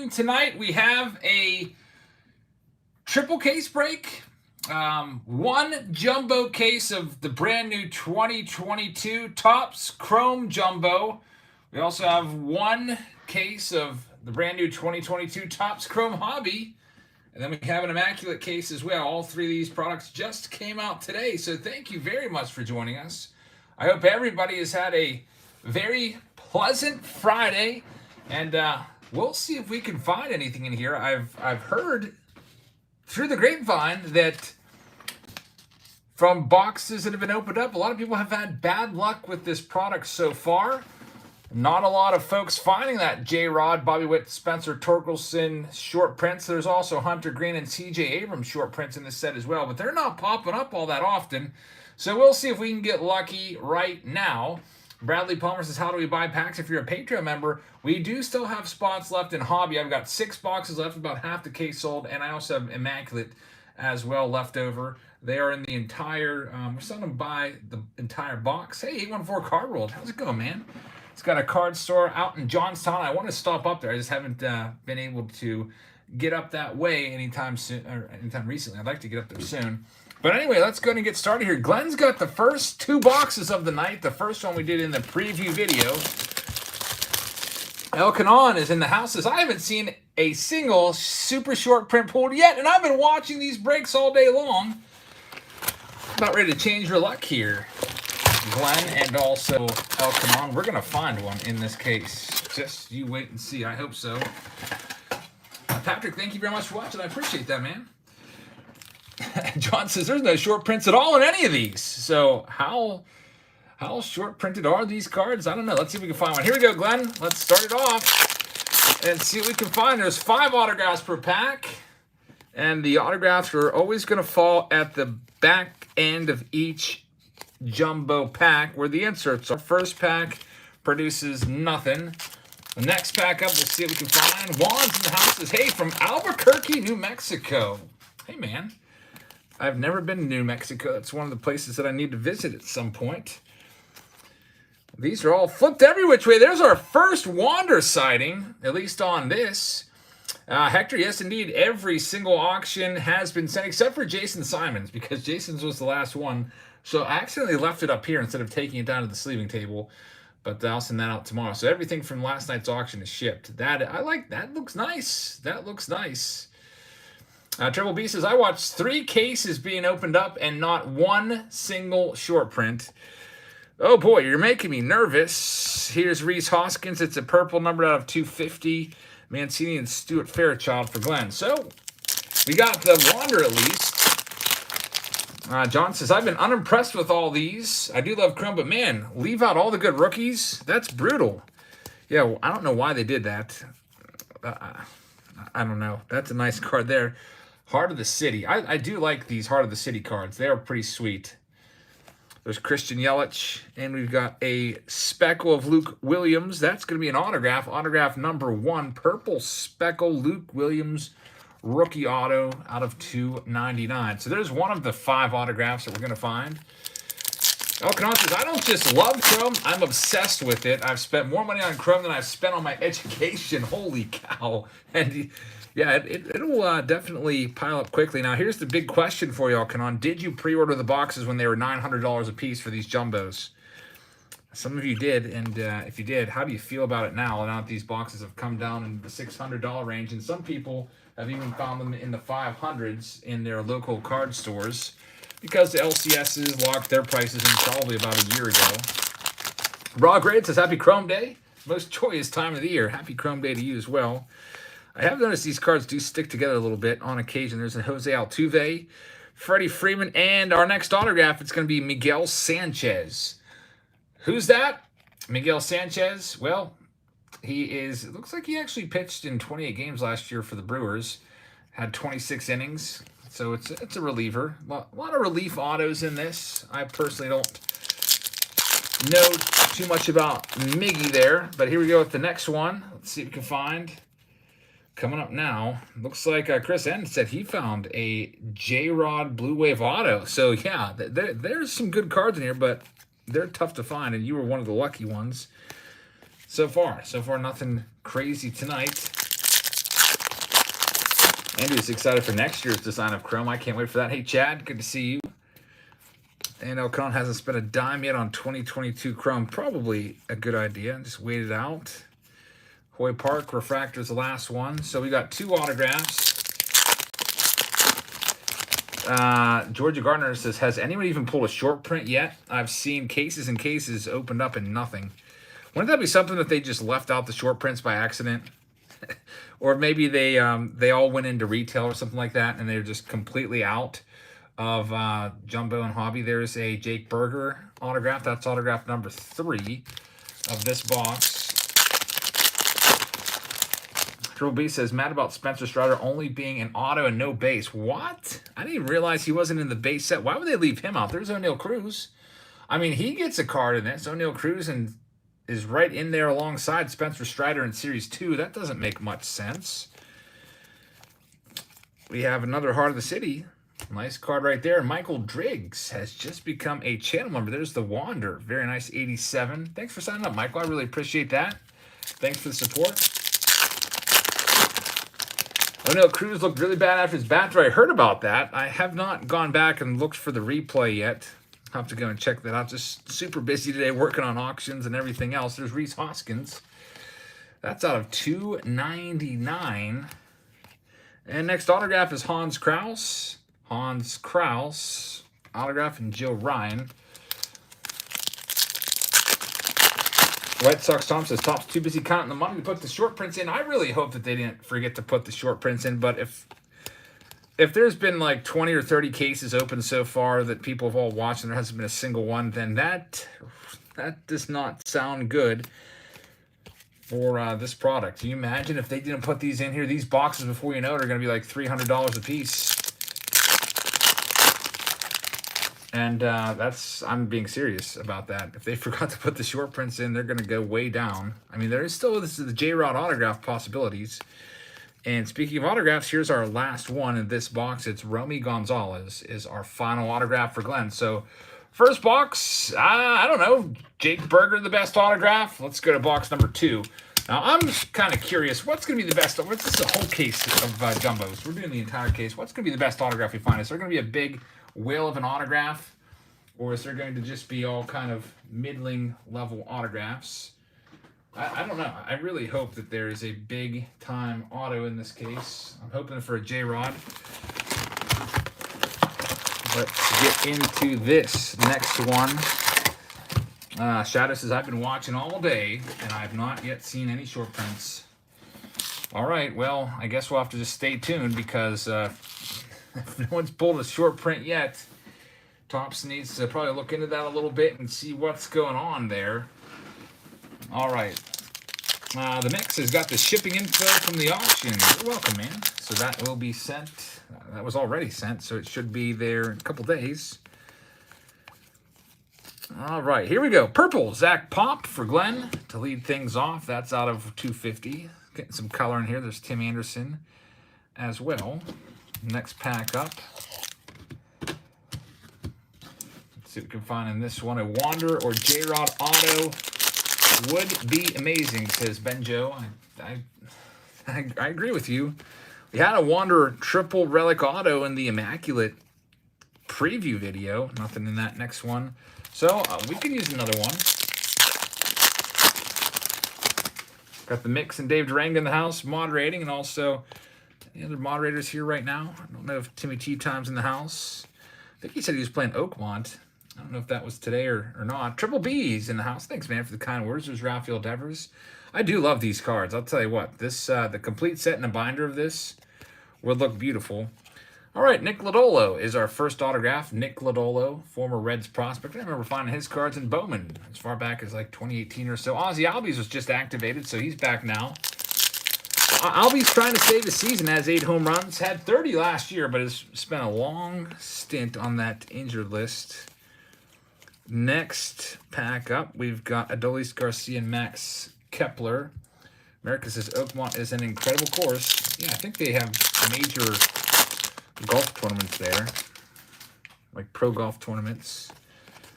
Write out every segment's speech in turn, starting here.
doing tonight, we have a triple case break. One jumbo case of the brand new 2022 Topps Chrome Jumbo. We also have one case of the brand new 2022 Topps Chrome Hobby. And then we have an Immaculate case as well. All three of these products just came out today. So thank you very much for joining us. I hope everybody has had a very pleasant Friday. And we'll see if we can find anything in here. I've heard through the grapevine that from boxes that have been opened up, a lot of people have had bad luck with this product so far. Not a lot of folks finding that J-Rod, Bobby Witt, Spencer Torkelson short prints. There's also Hunter Green and C.J. Abrams short prints in this set as well, but they're not popping up all that often. So we'll see if we can get lucky right now. Bradley Palmer says, how do we buy packs if you're a Patreon member? We do still have spots left in Hobby. I've got 6 boxes left, about half the case sold, and I also have Immaculate as well left over. They are in the entire, we're selling them by the entire box. Hey, 814 Card World, how's it going, man? It's got a card store out in Johnstown. I want to stop up there. I just haven't been able to get up that way anytime soon, or anytime recently. I'd like to get up there soon. But anyway, let's go ahead and get started here. Glenn's got the first 2 boxes of the night. The first one we did in the preview video. El Canon is in the house. Says, I haven't seen a single super short print pulled yet, and I've been watching these breaks all day long. About ready to change your luck here, Glenn, and also El Canon. We're going to find one in this case. Just you wait and see. I hope so. Patrick, thank you very much for watching. I appreciate that, man. John says, there's no short prints at all in any of these. So how short printed are these cards? I don't know. Let's see if we can find one. Here we go, Glenn. Let's start it off and see what we can find. There's 5 autographs per pack. And the autographs are always going to fall at the back end of each jumbo pack where the inserts are. First pack produces nothing. The next pack up, we'll see what we can find. Juan's in the house says, hey, from Albuquerque, New Mexico. Hey, man. I've never been to New Mexico. It's one of the places that I need to visit at some point. These are all flipped every which way. There's our first Wander sighting, at least on this. Hector, yes, indeed. Every single auction has been sent except for Jason Simons because Jason's was the last one. So I accidentally left it up here instead of taking it down to the sleeving table. But I'll send that out tomorrow. So everything from last night's auction is shipped. I like that. Looks nice. That looks nice. Triple B says, I watched 3 cases being opened up and not one single short print. Oh boy, you're making me nervous. Here's Reese Hoskins. It's a purple number out of 250. Mancini and Stuart Fairchild for Glenn. So we got the Wander at least. John says, I've been unimpressed with all these. I do love Chrome, but man, leave out all the good rookies. That's brutal. Yeah, well, I don't know why they did that. I don't know. That's a nice card there. Heart of the City. I do like these Heart of the City cards. They are pretty sweet. There's Christian Yelich, and we've got a speckle of Luke Williams. That's going to be an autograph. Autograph number 1, purple speckle Luke Williams rookie auto out of 299. So there's one of the 5 autographs that we're going to find. El Canon says, I don't just love Chrome, I'm obsessed with it. I've spent more money on Chrome than I've spent on my education. Holy cow. And yeah, it'll definitely pile up quickly. Now, here's the big question for you, El Canon. Did you pre-order the boxes when they were $900 a piece for these jumbos? Some of you did, and if you did, how do you feel about it now? Now that these boxes have come down in the $600 range, and some people have even found them in the 500s in their local card stores because the LCSs locked their prices in probably about a year ago. Raw Grade says, happy Chrome Day. Most joyous time of the year. Happy Chrome Day to you as well. I have noticed these cards do stick together a little bit on occasion. There's a Jose Altuve, Freddie Freeman, and our next autograph, it's going to be Miguel Sanchez. Who's that? Miguel Sanchez. Well, it looks like he actually pitched in 28 games last year for the Brewers. Had 26 innings. So it's a reliever. A lot of relief autos in this. I personally don't know too much about Miggy there. But here we go with the next one. Let's see if we can find. Coming up now, looks like Chris N said he found a J-Rod Blue Wave auto. So yeah, there's some good cards in here, but they're tough to find, and you were one of the lucky ones. So far nothing crazy tonight. Andrew's excited for next year's design of Chrome. I can't wait for that. Hey, Chad, good to see you. And Elcon hasn't spent a dime yet on 2022 Chrome. Probably a good idea. Just wait it out. Hoy Park Refractor's the last one. So we got 2 autographs. Georgia Gardner says, has anyone even pulled a short print yet? I've seen cases and cases opened up and nothing. Wouldn't that be something that they just left out the short prints by accident? Or maybe they all went into retail or something like that, and they're just completely out of Jumbo and Hobby. There's a Jake Berger autograph. That's autograph number 3 of this box. Triple B says, mad about Spencer Strider only being an auto and no base. What? I didn't even realize he wasn't in the base set. Why would they leave him out? There's O'Neal Cruz. I mean, he gets a card in this. O'Neal Cruz and is right in there alongside Spencer Strider in Series 2. That doesn't make much sense. We have another Heart of the City. Nice card right there. Michael Driggs has just become a channel member. There's the Wander. Very nice 87. Thanks for signing up, Michael. I really appreciate that. Thanks for the support. O'Neal Cruz looked really bad after his bat throw. I heard about that. I have not gone back and looked for the replay yet. I'll have to go and check that out. Just super busy today working on auctions and everything else. There's Reese Hoskins. That's out of 299. And next autograph is Hans Kraus. Hans Kraus. Autograph and Joe Ryan. White Sox Tom says, Top's too busy counting the money to put the short prints in. I really hope that they didn't forget to put the short prints in, but if there's been like 20 or 30 cases open so far that people have all watched and there hasn't been a single one, then that does not sound good for this product. Can you imagine if they didn't put these in here? These boxes, before you know it, are going to be like $300 a piece. And I'm being serious about that. If they forgot to put the short prints in, they're going to go way down. I mean, there is still the J-Rod autograph possibilities. And speaking of autographs, here's our last one in this box. It's Romy Gonzalez is our final autograph for Glenn. So first box, I don't know, Jake Berger, the best autograph. Let's go to box number 2. Now, I'm kind of curious, what's going to be the best? This is a whole case of jumbos. We're doing the entire case. What's going to be the best autograph we find? Is there going to be a big whale of an autograph? Or is there going to just be all kind of middling level autographs? I don't know. I really hope that there is a big time auto in this case. I'm hoping for a J-Rod. Let's get into this next one. Shadow says, I've been watching all day and I have not yet seen any short prints. All right, well, I guess we'll have to just stay tuned because if no one's pulled a short print yet, Topps needs to probably look into that a little bit and see what's going on there. All right. The mix has got the shipping info from the auction. You're welcome, man. So that will be sent. That was already sent, so it should be there in a couple days. All right, here we go. Purple, Zach Pop for Glenn to lead things off. That's out of 250. Getting some color in here. There's Tim Anderson as well. Next pack up. Let's see what we can find in this one. A Wander or J-Rod auto would be amazing, says Benjo. I agree with you. We had a Wander triple relic auto in the Immaculate preview video. Nothing in that next one. So we could use another one. Got the Mix and Dave Durang in the house moderating, and also the other moderators here right now. I don't know if Timmy Tea Time's in the house. I think he said he was playing Oakmont. I don't know if that was today or not. Triple B's in the house. Thanks, man, for the kind words. There's Rafael Devers. I do love these cards. I'll tell you what. This the complete set and a binder of this would look beautiful. All right, Nick Lodolo is our first autograph. Nick Lodolo, former Reds prospect. I remember finding his cards in Bowman as far back as like 2018 or so. Ozzy Albies was just activated, so he's back now. Albies trying to save the season, has 8 home runs. Had 30 last year, but has spent a long stint on that injured list. Next pack up, we've got Adolis Garcia and Max Kepler. America says Oakmont is an incredible course. Yeah, I think they have major golf tournaments there, like pro golf tournaments.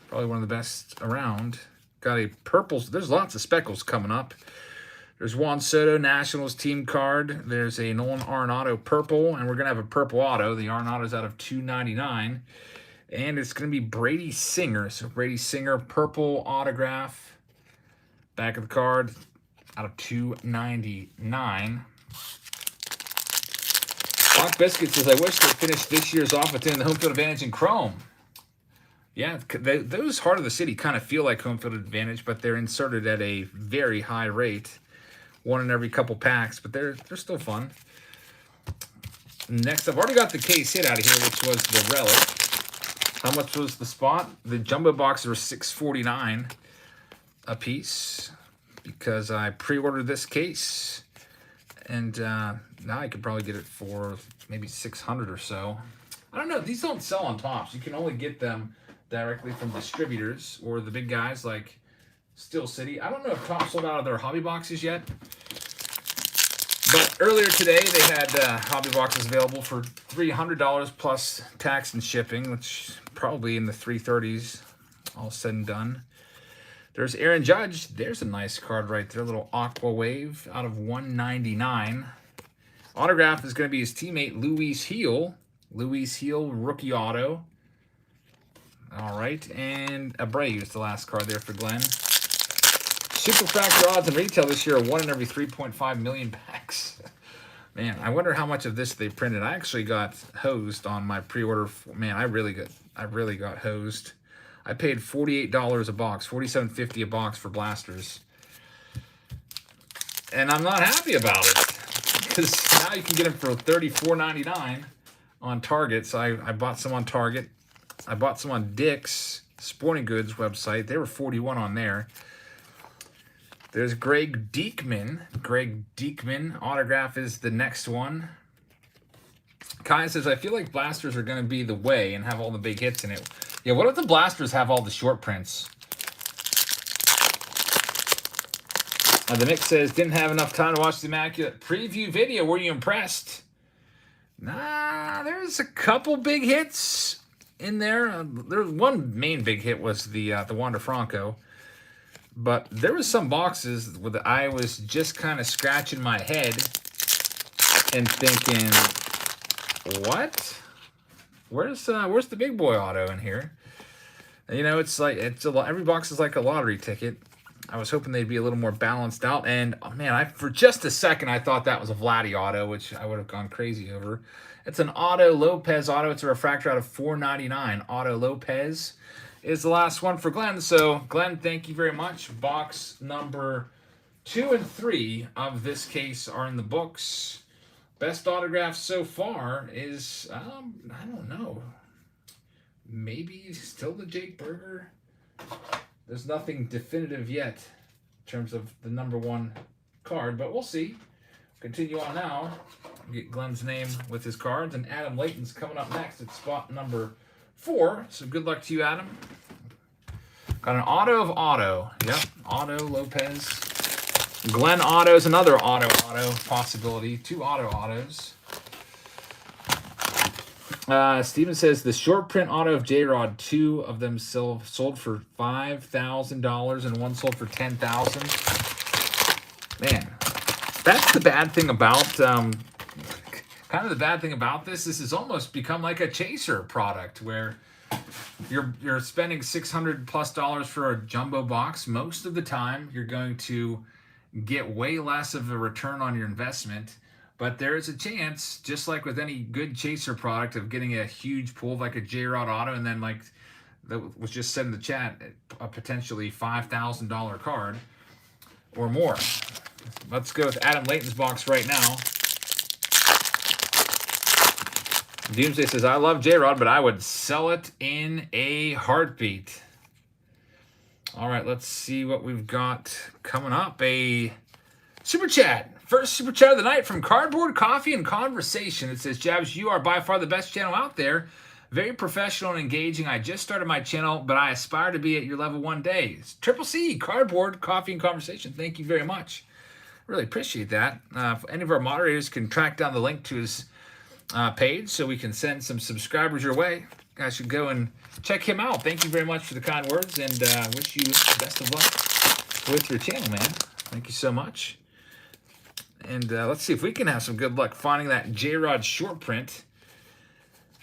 Probably one of the best around. Got a purple. There's lots of speckles coming up. There's Juan Soto, Nationals team card. There's a Nolan Arenado purple, and we're going to have a purple auto. The Arenado's out of $2.99. And it's going to be Brady Singer. So Brady Singer, purple autograph. Back of the card, out of $2.99. Lock Biscuit says, I wish they finished this year's off with the home field advantage in Chrome. Yeah, those Heart of the City kind of feel like home field advantage, but they're inserted at a very high rate. One in every couple packs, but they're still fun. Next, I've already got the case hit out of here, which was the Relic. How much was the spot? The jumbo boxes were $6.49 a piece because I pre-ordered this case, and now I could probably get it for maybe $600 or so. I don't know. These don't sell on Tops. You can only get them directly from distributors or the big guys like Steel City. I don't know if Tops sold out of their hobby boxes yet. But earlier today, they had hobby boxes available for $300 plus tax and shipping, which probably in the 330s, all said and done. There's Aaron Judge. There's a nice card right there, a little Aqua Wave out of $199. Autograph is going to be his teammate, Luis Heel. Luis Heel, rookie auto. All right, and Abreu is the last card there for Glenn. Superfractor odds in retail this year are 1 in every 3.5 million packs. Man, I wonder how much of this they printed. I actually got hosed on my pre-order. Man, I really got hosed. I paid $48 a box, $47.50 a box for blasters. And I'm not happy about it because now you can get them for $34.99 on Target. So I bought some on Target. I bought some on Dick's Sporting Goods website. They were $41 on there. There's Greg Deichmann. Greg Deichmann autograph is the next one. Kai says, I feel like blasters are going to be the way and have all the big hits in it. Yeah, what if the blasters have all the short prints? The Nick says, didn't have enough time to watch the Immaculate preview video. Were you impressed? Nah, there's a couple big hits in there. There's one main big hit was the Wander Franco. But there was some boxes where I was just kind of scratching my head and thinking, what? Where's the big boy auto in here? You know, it's like every box is like a lottery ticket. I was hoping they'd be a little more balanced out, and oh man, for just a second I thought that was a Vladdy auto, which I would have gone crazy over. It's an Otto Lopez auto. It's a refractor out of $4.99. Otto Lopez is the last one for Glenn. So Glenn, thank you very much. Box number 2 and 3 of this case are in the books. Best autograph so far is, I don't know, maybe still the Jake Berger. There's nothing definitive yet in terms of the number 1 card, but we'll see. Continue on now. Get Glenn's name with his cards, and Adam Layton's coming up next at spot number 4. So good luck to you, Adam. Got an auto of auto. Yep, Otto Lopez. Glenn Otto is another auto possibility. 2 auto autos. Steven says the short print auto of J-Rod, 2 of them sold for $5,000 and 1 sold for $10,000. Man, that's the bad thing about kind of the bad thing about this. This has almost become like a chaser product where you're spending $600+ for a jumbo box. Most of the time, you're going to get way less of a return on your investment. But there is a chance, just like with any good chaser product, of getting a huge pull like a J-Rod auto, and then like that was just said in the chat, a potentially $5,000 card or more. Let's go with Adam Layton's box right now. Doomsday says, I love J-Rod, but I would sell it in a heartbeat. All right, let's see what we've got coming up. A super chat. First super chat of the night from Cardboard Coffee and Conversation. It says, Jabs, you are by far the best channel out there. Very professional and engaging. I just started my channel, but I aspire to be at your level one day. It's Triple C, Cardboard Coffee and Conversation. Thank you very much. Really appreciate that. If any of our moderators can track down the link to his page so we can send some subscribers your way, you guys should go and check him out. Thank you very much for the kind words, and wish you the best of luck with your channel, man. Thank you so much. And let's see if we can have some good luck finding that J-Rod short print.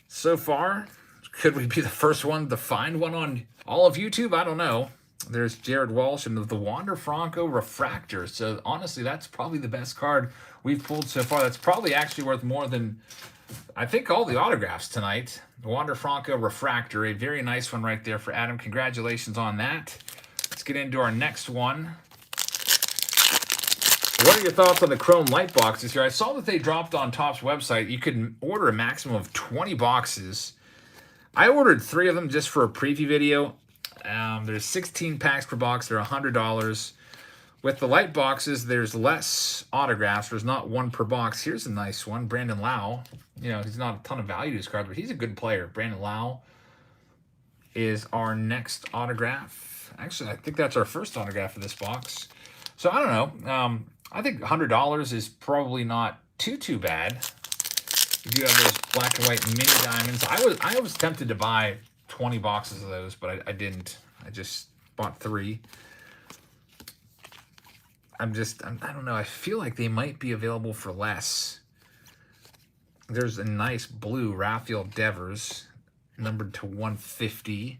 So far, could we be the first one to find one on all of YouTube? I don't know. There's Jared Walsh and the Wander Franco Refractor. So honestly, that's probably the best card we've pulled so far. That's probably actually worth more than, I think, all the autographs tonight. The Wander Franco Refractor, a very nice one right there for Adam. Congratulations on that. Let's get into our next one. What are your thoughts on the Chrome light boxes here? I saw that they dropped on Topps website. You could order a maximum of 20 boxes. I ordered 3 of them just for a preview video. There's 16 packs per box. They're $100. With the light boxes, there's less autographs. There's not 1 per box. Here's a nice one. Brandon Lau. You know, he's not a ton of value to his cards, but he's a good player. Brandon Lau is our next autograph. Actually, I think that's our first autograph of this box. So I don't know. I think $100 is probably not too bad. You do have those black and white mini diamonds. I was tempted to buy 20 boxes of those, but I didn't. I just bought 3. I don't know. I feel like they might be available for less. There's a nice blue Rafael Devers, numbered to 150.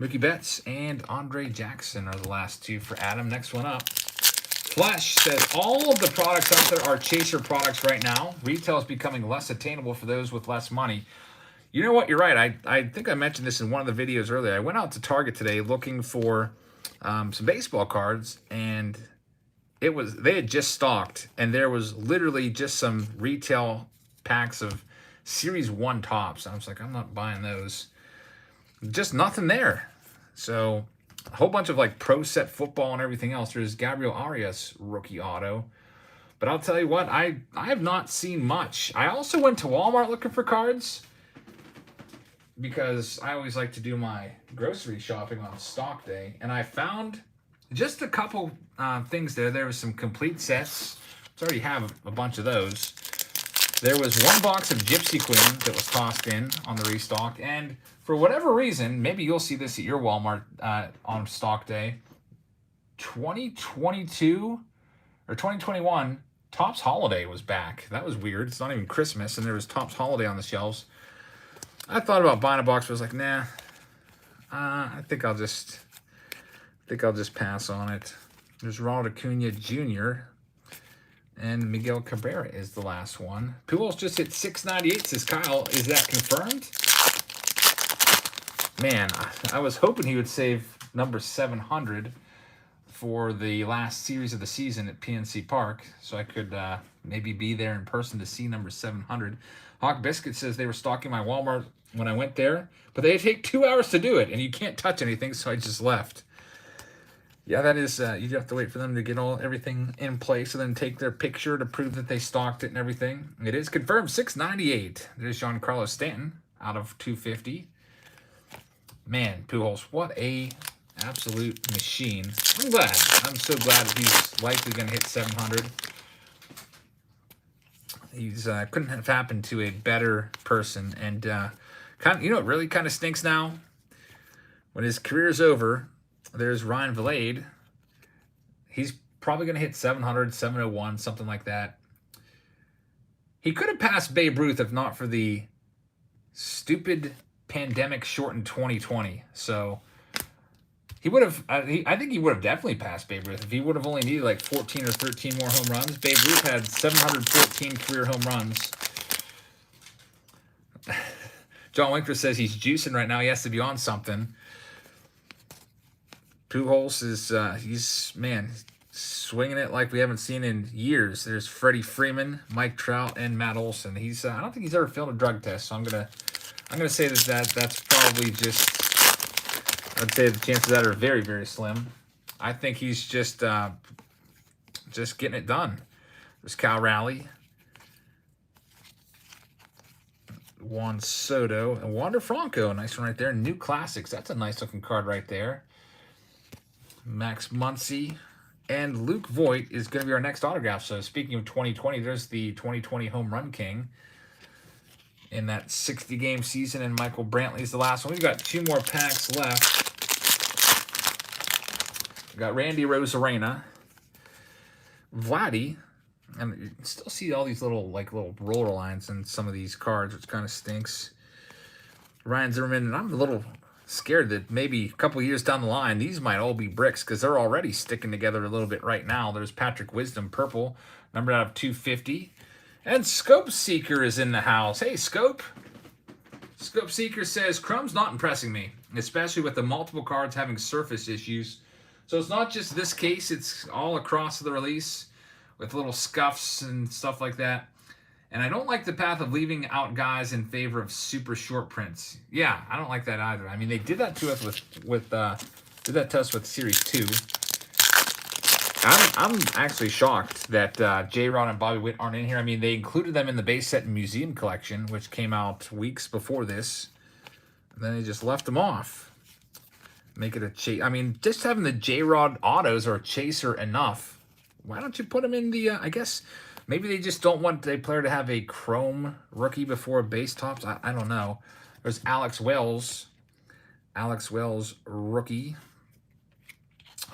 Mookie Betts and Andre Jackson are the last 2 for Adam. Next one up. Flesh says, all of the products out there are chaser products right now. Retail is becoming less attainable for those with less money. You know what? You're right. I think I mentioned this in one of the videos earlier. I went out to Target today looking for some baseball cards, and they had just stocked, and there was literally just some retail packs of Series 1 tops. I was like, I'm not buying those. Just nothing there. So a whole bunch of like pro set football and everything else. There's Gabriel Arias rookie auto. But I'll tell you what, I have not seen much. I also went to Walmart looking for cards because I always like to do my grocery shopping on stock day. And I found just a couple things there. There was some complete sets. I already have a bunch of those. There was 1 box of Gypsy Queen that was tossed in on the restock. And for whatever reason, maybe you'll see this at your Walmart on stock day, 2022 or 2021, Topps Holiday was back. That was weird. It's not even Christmas, and there was Topps Holiday on the shelves. I thought about buying a box, but I was like, nah. I think I'll just pass on it. There's Ronald Acuna Jr. and Miguel Cabrera is the last one. Pujols just hit 698, says Kyle. Is that confirmed? Man, I was hoping he would save number 700 for the last series of the season at PNC Park, so I could maybe be there in person to see number 700. Hawk Biscuit says they were stocking my Walmart when I went there, but they take 2 hours to do it, and you can't touch anything, so I just left. Yeah, that is, you have to wait for them to get everything in place and then take their picture to prove that they stocked it and everything. It is confirmed, 698. There's Giancarlo Stanton out of 250. Man, Pujols, what a absolute machine. I'm glad. I'm so glad that he's likely going to hit 700. He's couldn't have happened to a better person. And you know, it really kind of stinks now. When his career's over, there's Ryan Vilade. He's probably going to hit 700, 701, something like that. He could have passed Babe Ruth if not for the stupid pandemic shortened 2020. So he would have, I think he would have definitely passed Babe Ruth if he would have only needed like 14 or 13 more home runs. Babe Ruth had 714 career home runs. John Winkler says he's juicing right now. He has to be on something. Pujols is, he's swinging it like we haven't seen in years. There's Freddie Freeman, Mike Trout, and Matt Olson. He's, I don't think he's ever failed a drug test, so I'm gonna say that's probably just, I'd say the chances of that are very, very slim. I think he's just getting it done. There's Cal Raleigh, Juan Soto, and Wander Franco. Nice one right there. New Classics. That's a nice looking card right there. Max Muncy and Luke Voigt is going to be our next autograph. So speaking of 2020, there's the 2020 Home Run King in that 60-game season, and Michael Brantley's the last one. We've got 2 more packs left. We've got Randy Rosarena, Vladdy, And you can still see all these little roller lines in some of these cards, which kind of stinks. Ryan Zimmerman, and I'm a little scared that maybe a couple years down the line, these might all be bricks because they're already sticking together a little bit right now. There's Patrick Wisdom, purple, numbered out of 250. And Scope Seeker is in the house. Hey, Scope. Scope Seeker says, Chrome's not impressing me, especially with the multiple cards having surface issues. So it's not just this case, it's all across the release with little scuffs and stuff like that. And I don't like the path of leaving out guys in favor of super short prints. Yeah, I don't like that either. I mean, they did that to us with Series 2. I'm actually shocked that J-Rod and Bobby Witt aren't in here. I mean, they included them in the base set and museum collection, which came out weeks before this. And then they just left them off. Make it a chase. I mean, just having the J-Rod autos or a chaser enough. Why don't you put them in the, I guess, maybe they just don't want a player to have a chrome rookie before base tops. I don't know. There's Alex Wells. Alex Wells, rookie.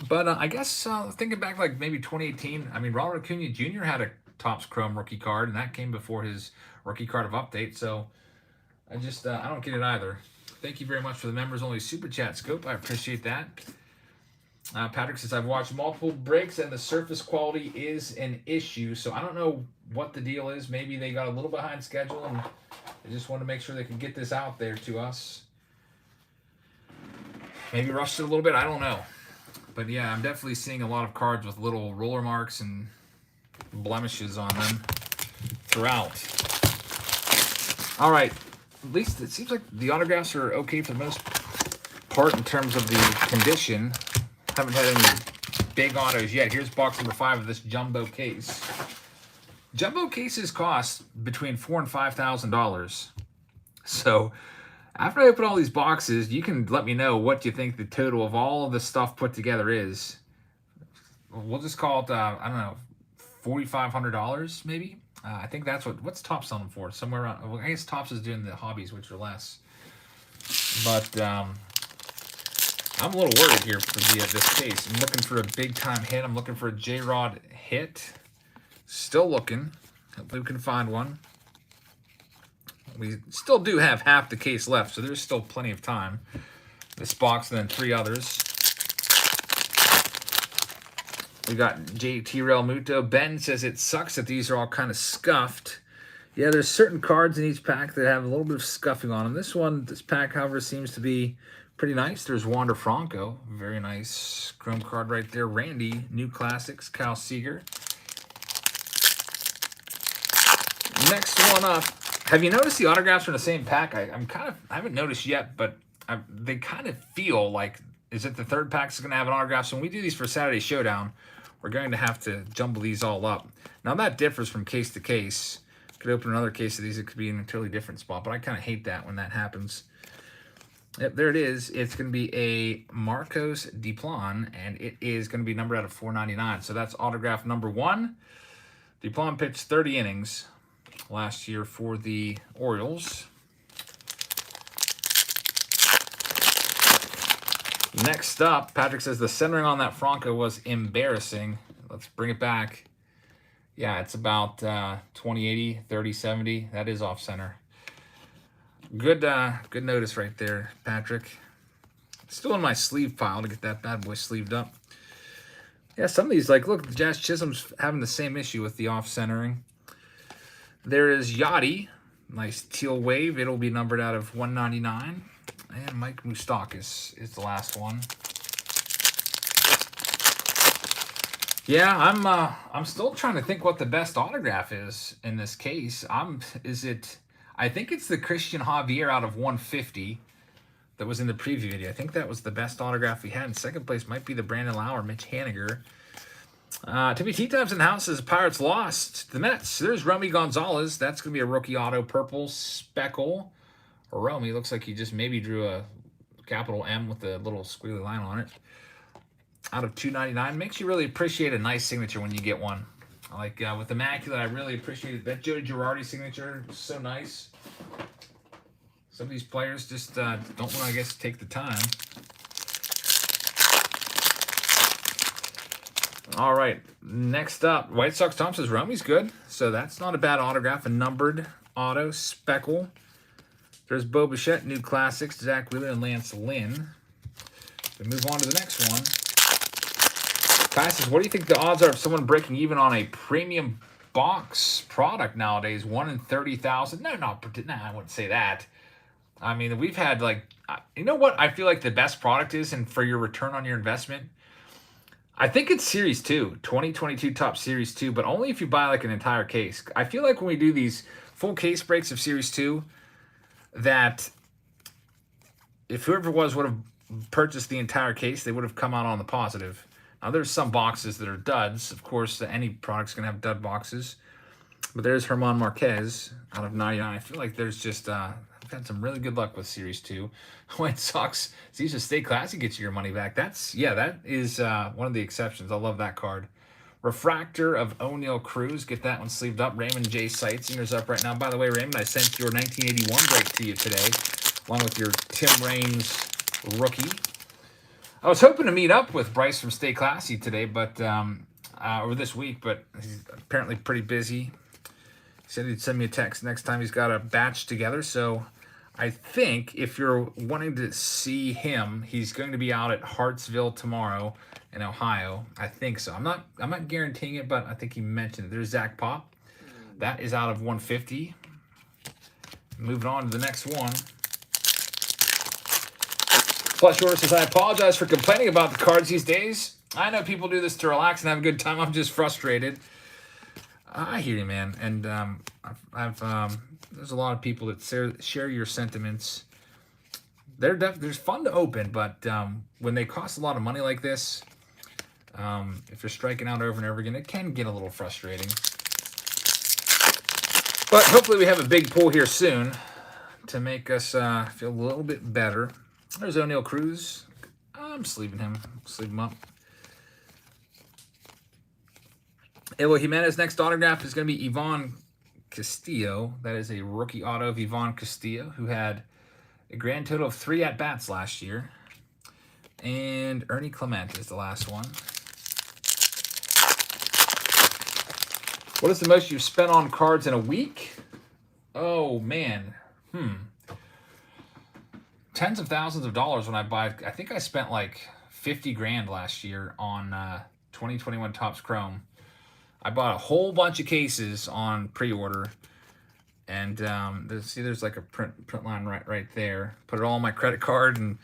But I guess thinking back like maybe 2018, I mean, Robert Acuna Jr. had a Topps Chrome rookie card, and that came before his rookie card of update. So I don't get it either. Thank you very much for the members only super chat, Scope. I appreciate that. Patrick says, I've watched multiple breaks and the surface quality is an issue. So I don't know what the deal is. Maybe they got a little behind schedule and they just want to make sure they can get this out there to us. Maybe rushed it a little bit. I don't know. But yeah, I'm definitely seeing a lot of cards with little roller marks and blemishes on them throughout. All right. At least it seems like the autographs are okay for the most part in terms of the condition. Haven't had any big autos yet. Here's box number 5 of this jumbo case. Jumbo cases cost between $4,000 and $5,000. So after I open all these boxes, you can let me know what you think the total of all of the stuff put together is. We'll just call it, I don't know, $4,500 maybe. I think that's what's Topps selling for? Somewhere around, well, I guess Topps is doing the hobbies, which are less. But I'm a little worried here for this case. I'm looking for a big-time hit. I'm looking for a J-Rod hit. Still looking. Hopefully we can find one. We still do have half the case left, so there's still plenty of time. This box and then 3 others. We got JT Real Muto. Ben says it sucks that these are all kind of scuffed. Yeah, there's certain cards in each pack that have a little bit of scuffing on them. This pack, however, seems to be pretty nice. There's Wander Franco. Very nice chrome card right there. Randy, New Classics, Kyle Seager. Next one up. Have you noticed the autographs are in the same pack? I haven't noticed yet, but they kind of feel like, is it the third pack that's going to have an autograph? So when we do these for Saturday Showdown, we're going to have to jumble these all up. Now that differs from case to case. Could open another case of these, it could be in a totally different spot, but I kind of hate that when that happens. Yep, there it is. It's going to be a Marcos Duplan, and it is going to be numbered out of 499. So that's autograph number 1. Duplan pitched 30 innings last year for the Orioles. Next up, Patrick says the centering on that Franco was embarrassing. Let's bring it back. Yeah, it's about 2080, 3070. That is off center. Good notice right there, Patrick. Still in my sleeve pile to get that bad boy sleeved up. Yeah, some of these, like, look, Jazz Chisholm's having the same issue with the off centering. There is Yachty. Nice teal wave. It'll be numbered out of 199. And Mike Moustakas is the last one. Yeah, I'm still trying to think what the best autograph is in this case. I think it's the Christian Javier out of 150 that was in the preview video. I think that was the best autograph we had. In second place might be the Brandon Lauer, Mitch Haniger. To be tea times in the house as Pirates lost the Mets. There's Romy Gonzalez. That's going to be a rookie auto, purple speckle. Romy looks like he just maybe drew a capital M with a little squiggly line on it. Out of 299. Makes you really appreciate a nice signature when you get one. Like with Immaculate, I really appreciated that Jody Girardi signature. So nice. Some of these players just don't want to, I guess, take the time. All right, next up, White Sox Thompson's Romy's good, so that's not a bad autograph. A numbered auto, Speckle. There's Bo Bichette, New Classics, Zach Wheeler, and Lance Lynn. We move on to the next one. Kai says, what do you think the odds are of someone breaking even on a premium box product nowadays? 1 in 30,000? No, I wouldn't say that. I mean, we've had like, you know what I feel like the best product is, and for your return on your investment? I think it's Series 2, 2022 Top Series 2, but only if you buy like an entire case. I feel like when we do these full case breaks of Series 2, that if whoever it was would have purchased the entire case, they would have come out on the positive. Now, there's some boxes that are duds. Of course, any product's going to have dud boxes. But there's Herman Marquez out of 99. I feel like there's just, I've had some really good luck with Series 2. White Sox, these just stay classy, get you your money back. That is one of the exceptions. I love that card. Refractor of O'Neal Cruz. Get that one sleeved up. Raymond J. Sightsinger's up right now. By the way, Raymond, I sent your 1981 break to you today, along with your Tim Raines rookie. I was hoping to meet up with Bryce from Stay Classy today, but or this week, but he's apparently pretty busy. He said he'd send me a text next time he's got a batch together. So I think if you're wanting to see him, he's going to be out at Hartsville tomorrow in Ohio. I think so. I'm not guaranteeing it, but I think he mentioned it. There's Zach Pop. That is out of 150. Moving on to the next one. Flush Order says, I apologize for complaining about the cards these days. I know people do this to relax and have a good time. I'm just frustrated. I hear you, man. And there's a lot of people that share your sentiments. They're fun to open, but when they cost a lot of money like this, if you're striking out over and over again, it can get a little frustrating. But hopefully we have a big pull here soon to make us feel a little bit better. There's O'Neal Cruz. I'm sleeving him. Sleeve him up. Eloy Jimenez next autograph is going to be Ivan Castillo. That is a rookie auto of Ivan Castillo, who had a grand total of 3 at-bats last year. And Ernie Clement is the last one. What is the most you've spent on cards in a week? Oh, man. Tens of thousands of dollars when I buy. I think I spent like 50 grand last year on 2021 Topps Chrome. I bought a whole bunch of cases on pre-order, and there's like a print line right there. Put it all on my credit card and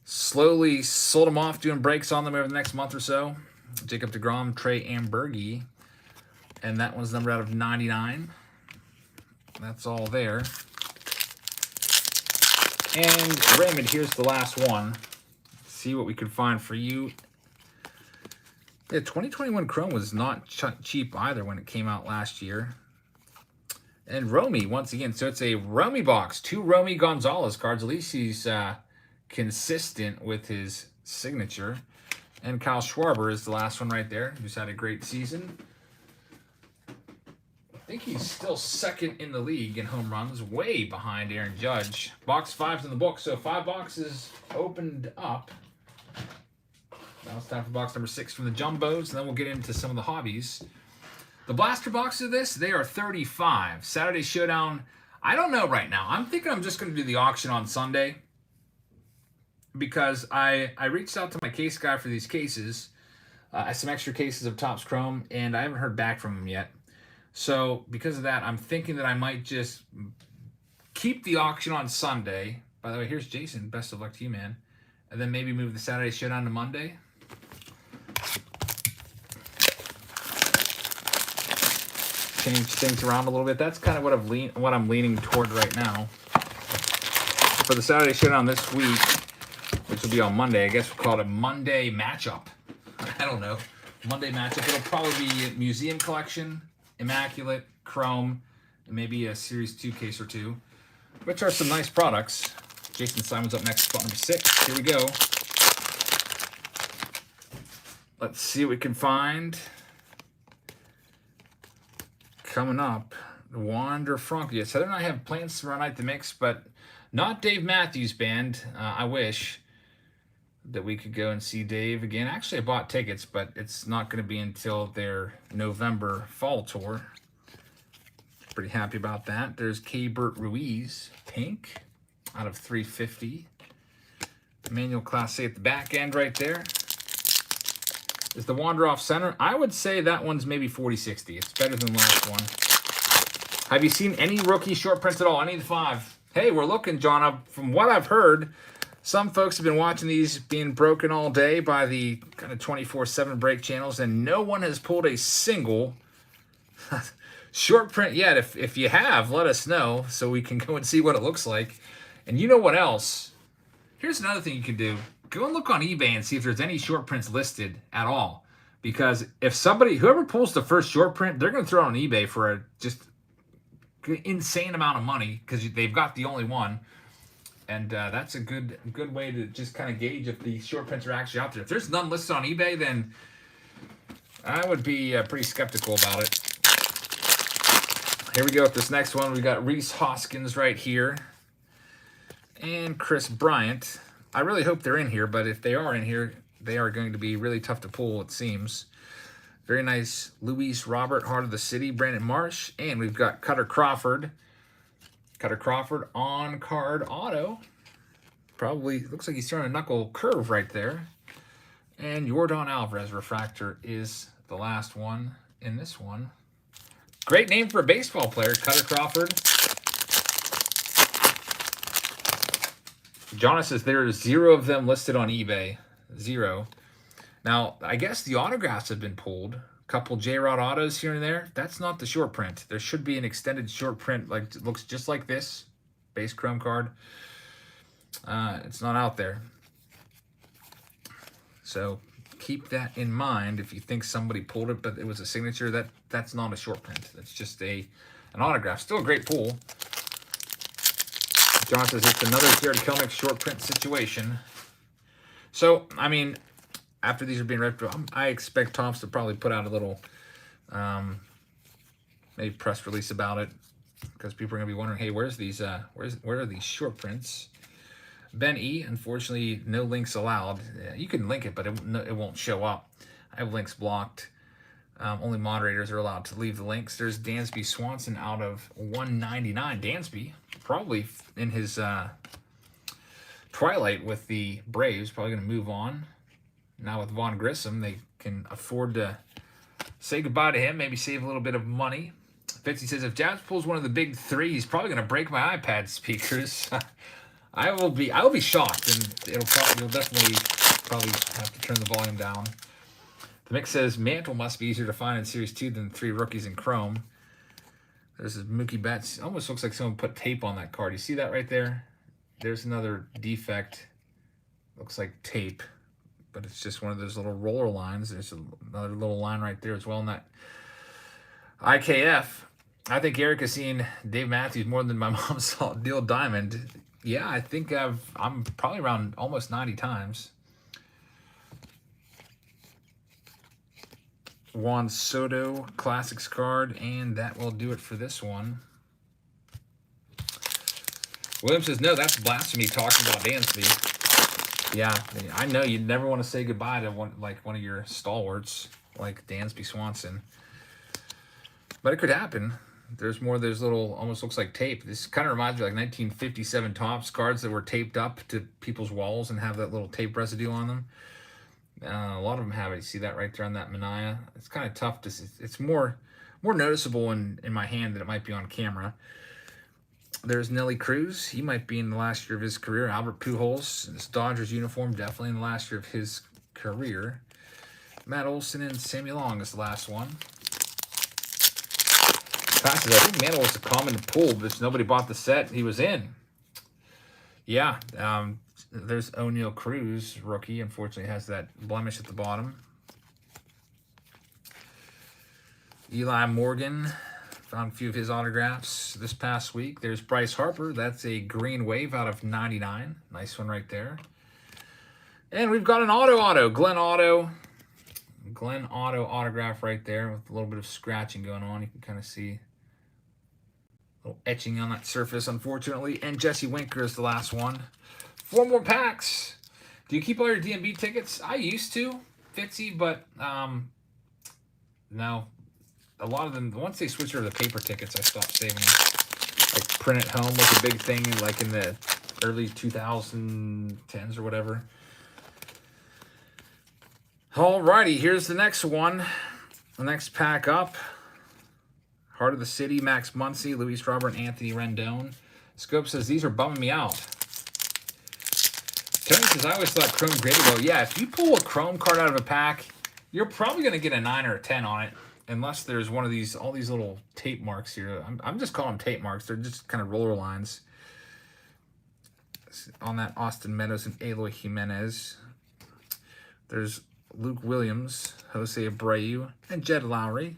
slowly sold them off, doing breaks on them over the next month or so. Jacob deGrom, Trey Ambergi, and that one's numbered out of 99. That's all there. And Raymond, here's the last one. Let's see what we could find for you. Yeah, 2021 Chrome was not cheap either when it came out last year. And Romy, once again, so it's a Romy box. 2 Romy Gonzalez cards. At least he's consistent with his signature. And Kyle Schwarber is the last one right there, who's had a great season. I think he's still second in the league in home runs, way behind Aaron Judge. Box 5's in the book, so 5 boxes opened up. Now it's time for box number 6 from the Jumbos, and then we'll get into some of the hobbies. The blaster boxes of this, they are 35. Saturday Showdown, I don't know right now. I'm thinking I'm just going to do the auction on Sunday, because I reached out to my case guy for these cases, some extra cases of Topps Chrome, and I haven't heard back from him yet. So because of that, I'm thinking that I might just keep the auction on Sunday. By the way, here's Jason. Best of luck to you, man. And then maybe move the Saturday Showdown to Monday. Change things around a little bit. That's kind of what I'm leaning toward right now. For the Saturday Showdown this week, which will be on Monday, I guess we'll call it a Monday matchup. I don't know. Monday matchup. It'll probably be Museum Collection, Immaculate, Chrome, and maybe a Series 2 case or 2, which are some nice products. Jason Simon's up next, spot number 6. Here we go. Let's see what we can find. Coming up, Wander Franco. Yes, Heather and I have plans tomorrow night to mix, but not Dave Matthews Band. I wish. that we could go and see Dave again. Actually, I bought tickets, but it's not going to be until their November fall tour. Pretty happy about that. There's K-Bert Ruiz, pink, out of 350. Manual Class A at the back end right there. Is the Wander off center? I would say that one's maybe 40-60. It's better than the last one. Have you seen any rookie short prints at all? Any of the 5? Hey, we're looking, John. From what I've heard, some folks have been watching these being broken all day by the kind of 24/7 break channels, and no one has pulled a single short print yet. If you have, let us know so we can go and see what it looks like. And you know what else? Here's another thing you can do. Go and look on eBay and see if there's any short prints listed at all. Because if whoever pulls the first short print, they're going to throw it on eBay for a just insane amount of money because they've got the only one. And that's a good way to just kind of gauge if the short prints are actually out there. If there's none listed on eBay, then I would be pretty skeptical about it. Here we go with this next one. We got Reese Hoskins right here. And Chris Bryant. I really hope they're in here, but if they are in here, they are going to be really tough to pull, it seems. Very nice Luis Robert, Heart of the City, Brandon Marsh. And we've got Cutter Crawford. Cutter Crawford on card auto. Probably looks like he's throwing a knuckle curve right there. And Yordan Alvarez refractor is the last one in this one. Great name for a baseball player, Cutter Crawford. Jonas says there are 0 of them listed on eBay. 0. Now, I guess the autographs have been pulled. A couple J-Rod autos here and there. That's not the short print. There should be an extended short print. Like it looks just like this. Base chrome card. It's not out there. So keep that in mind if you think somebody pulled it, but it was a signature. That's not a short print. That's just an autograph. Still a great pull. John says it's another Jared Kelnick short print situation. So, I mean, after these are being read, I expect Topps to probably put out a little maybe press release about it because people are going to be wondering, hey, where are these short prints? Ben E, unfortunately, no links allowed. You can link it, but it won't show up. I have links blocked. Only moderators are allowed to leave the links. There's Dansby Swanson out of 199. Dansby, probably in his twilight with the Braves, probably going to move on. Now with Vaughn Grissom, they can afford to say goodbye to him, maybe save a little bit of money. Fitzy says, if Jazz pulls one of the big 3, he's probably going to break my iPad speakers. I will be shocked, and you'll definitely probably have to turn the volume down. The mix says Mantle must be easier to find in Series 2 than 3 rookies in Chrome. There's this Mookie Betts. Almost looks like someone put tape on that card. You see that right there? There's another defect. Looks like tape, but it's just one of those little roller lines. There's another little line right there as well in that IKF. I think Eric has seen Dave Matthews more than my mom saw Neil Diamond. Yeah, I think I'm probably around almost 90 times. Juan Soto Classics card, and that will do it for this one. William says, no, that's blasphemy talking about Dansby. Yeah, I know you'd never want to say goodbye to one of your stalwarts like Dansby Swanson. But it could happen. There's more of those little, almost looks like tape. This kind of reminds me of like 1957 Topps cards that were taped up to people's walls and have that little tape residue on them. A lot of them have it. You see that right there on that Mania. It's kind of tough to see. It's more noticeable in my hand than it might be on camera. There's Nelly Cruz. He might be in the last year of his career. Albert Pujols, this Dodgers uniform, definitely in the last year of his career. Matt Olson and Sammy Long is the last one. Passes. I think Mantle was a common pull, but nobody bought the set he was in. Yeah, there's O'Neal Cruz, rookie. Unfortunately, has that blemish at the bottom. Eli Morgan, found a few of his autographs this past week. There's Bryce Harper. That's a green wave out of 99. Nice one right there. And we've got an auto. Glenn Otto autograph right there with a little bit of scratching going on. You can kind of see a little etching on that surface, unfortunately. And Jesse Winker is the last one. 4 more packs. Do you keep all your DMB tickets? I used to, Fitzy, but no. A lot of them, once they switch over to paper tickets, I stopped saving them. Like print at home was a big thing, like in the early 2010s or whatever. Alrighty, here's the next one. The next pack up. Heart of the City, Max Muncy, Luis Robert, and Anthony Rendon. Scope says, these are bumming me out. Tony says, I always thought Chrome graded well. Yeah, if you pull a Chrome card out of a pack, you're probably going to get a 9 or a 10 on it. Unless there's one of these, all these little tape marks here. I'm just calling them tape marks. They're just kind of roller lines. On that, Austin Meadows and Eloy Jimenez. There's Luke Williams, Jose Abreu, and Jed Lowry.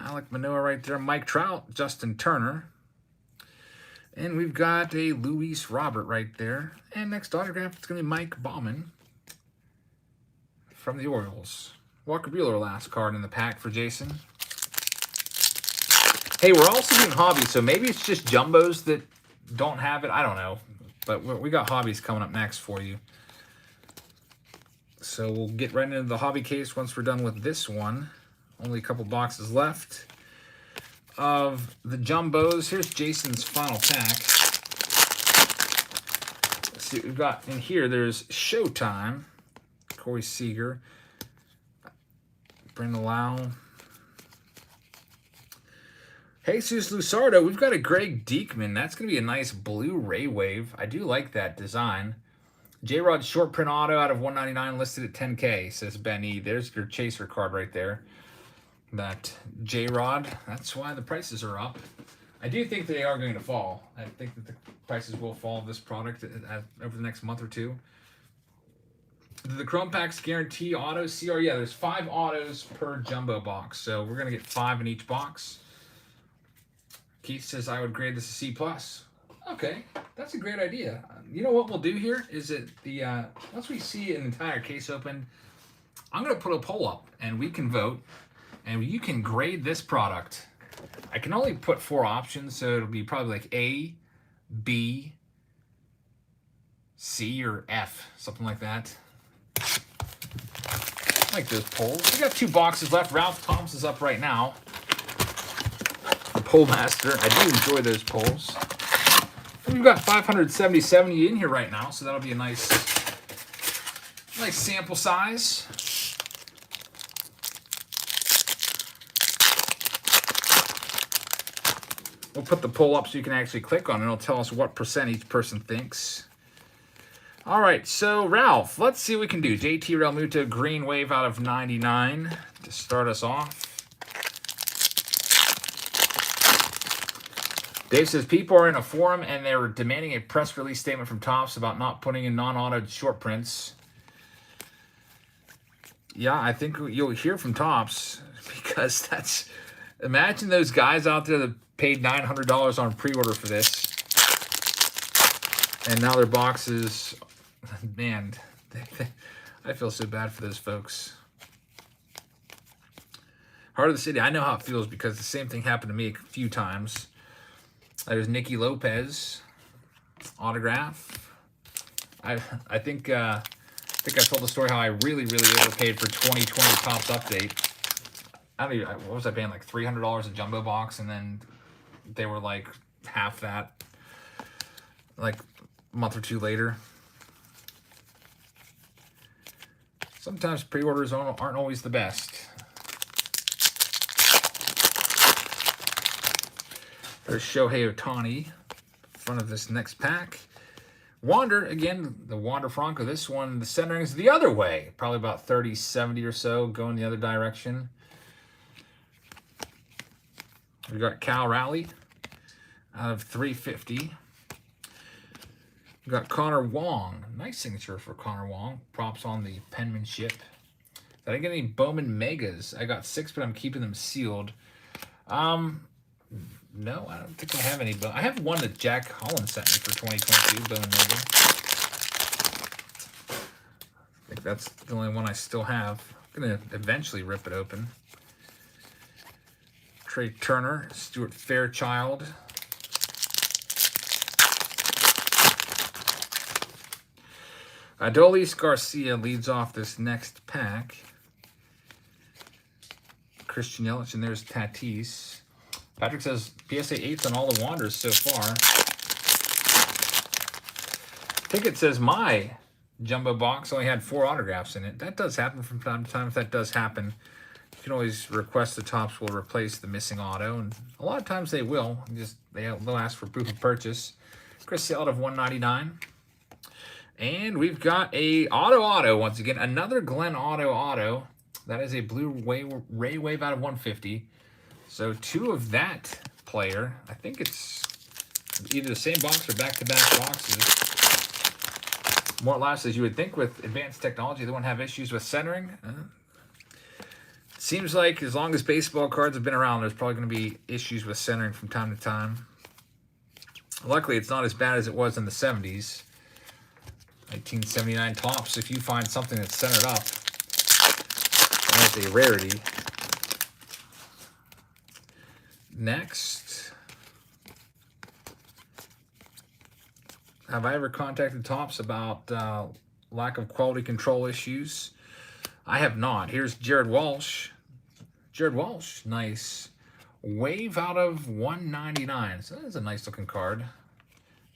Alek Manoah right there. Mike Trout, Justin Turner. And we've got a Luis Robert right there. And next autograph, it's going to be Mike Baumann from the Orioles. Walker Buehler, last card in the pack for Jason. Hey, we're also doing hobbies, so maybe it's just jumbos that don't have it. I don't know. But we got hobbies coming up next for you. So we'll get right into the hobby case once we're done with this one. Only a couple boxes left of the jumbos. Here's Jason's final pack. Let's see what we've got in here. There's Showtime, Corey Seager, Brandon Lau, Jesus Lusardo. We've got a Greg Diekman. That's going to be a nice blue Ray Wave. I do like that design. J-Rod short print auto out of 199 listed at 10K, says Ben E. There's your chaser card right there. That J-Rod, that's why the prices are up. I do think they are going to fall. I think that the prices will fall of this product over the next month or two. Do the Chrome Packs guarantee autos? CR, yeah, there's 5 autos per jumbo box. So we're going to get 5 in each box. Keith says, I would grade this a C+. Okay, that's a great idea. You know what we'll do here is that once we see an entire case open, I'm going to put a poll up and we can vote and you can grade this product. I can only put 4 options, so it'll be probably like A, B, C, or F, something like that. I like those polls. We got 2 boxes left. Ralph Thomas is up right now. The poll master. I do enjoy those polls. We've got 577 in here right now, so that'll be a nice sample size. We'll put the poll up so you can actually click on it. It'll tell us what % each person thinks. All right, so Ralph, let's see what we can do. JT Realmuto, green wave out of 99 to start us off. Dave says, people are in a forum and they're demanding a press release statement from Topps about not putting in non-autoed short prints. Yeah, I think you'll hear from Topps because that's... Imagine those guys out there that paid $900 on pre-order for this. And now their boxes... Man, I feel so bad for those folks. Heart of the City, I know how it feels because the same thing happened to me a few times. There's Nicky Lopez autograph. I think I told the story how I really overpaid for 2020 Topps update. What was I paying, like $300 a jumbo box, and then they were like half that like a month or 2 later. Sometimes pre-orders aren't always the best. There's Shohei Ohtani, front of this next pack. Wander, again, the Wander Franco. This one, the centering is the other way. Probably about 30-70 or so, going the other direction. We've got Cal Raleigh out of 350. We've got Connor Wong. Nice signature for Connor Wong. Props on the penmanship. Did I get any Bowman Megas? I got 6, but I'm keeping them sealed. No, I don't think I have any. But I have one that Jack Holland sent me for 2022, Bowman Mega. I think that's the only one I still have. I'm going to eventually rip it open. Trey Turner, Stuart Fairchild. Adolis Garcia leads off this next pack. Christian Yelich, and there's Tatis. Patrick says PSA 8s on all the Wanderers so far. Ticket says my jumbo box only had 4 autographs in it. That does happen from time to time. If that does happen, you can always request the Topps will replace the missing auto, and a lot of times they will. They'll ask for proof of purchase. Chris Sale of 199. And we've got a auto once again. Another Glenn auto. That is a blue Ray Wave out of 150. So 2 of that player. I think it's either the same box or back-to-back boxes. More or less, as you would think with advanced technology, they won't have issues with centering. Seems like as long as baseball cards have been around, there's probably going to be issues with centering from time to time. Luckily, it's not as bad as it was in the 70s. 1979 Topps, if you find something that's centered up, that's a rarity. Next. Have I ever contacted Topps about lack of quality control issues? I have not. Here's Jared Walsh. Jared Walsh, nice. Wave out of 199. So that's a nice looking card.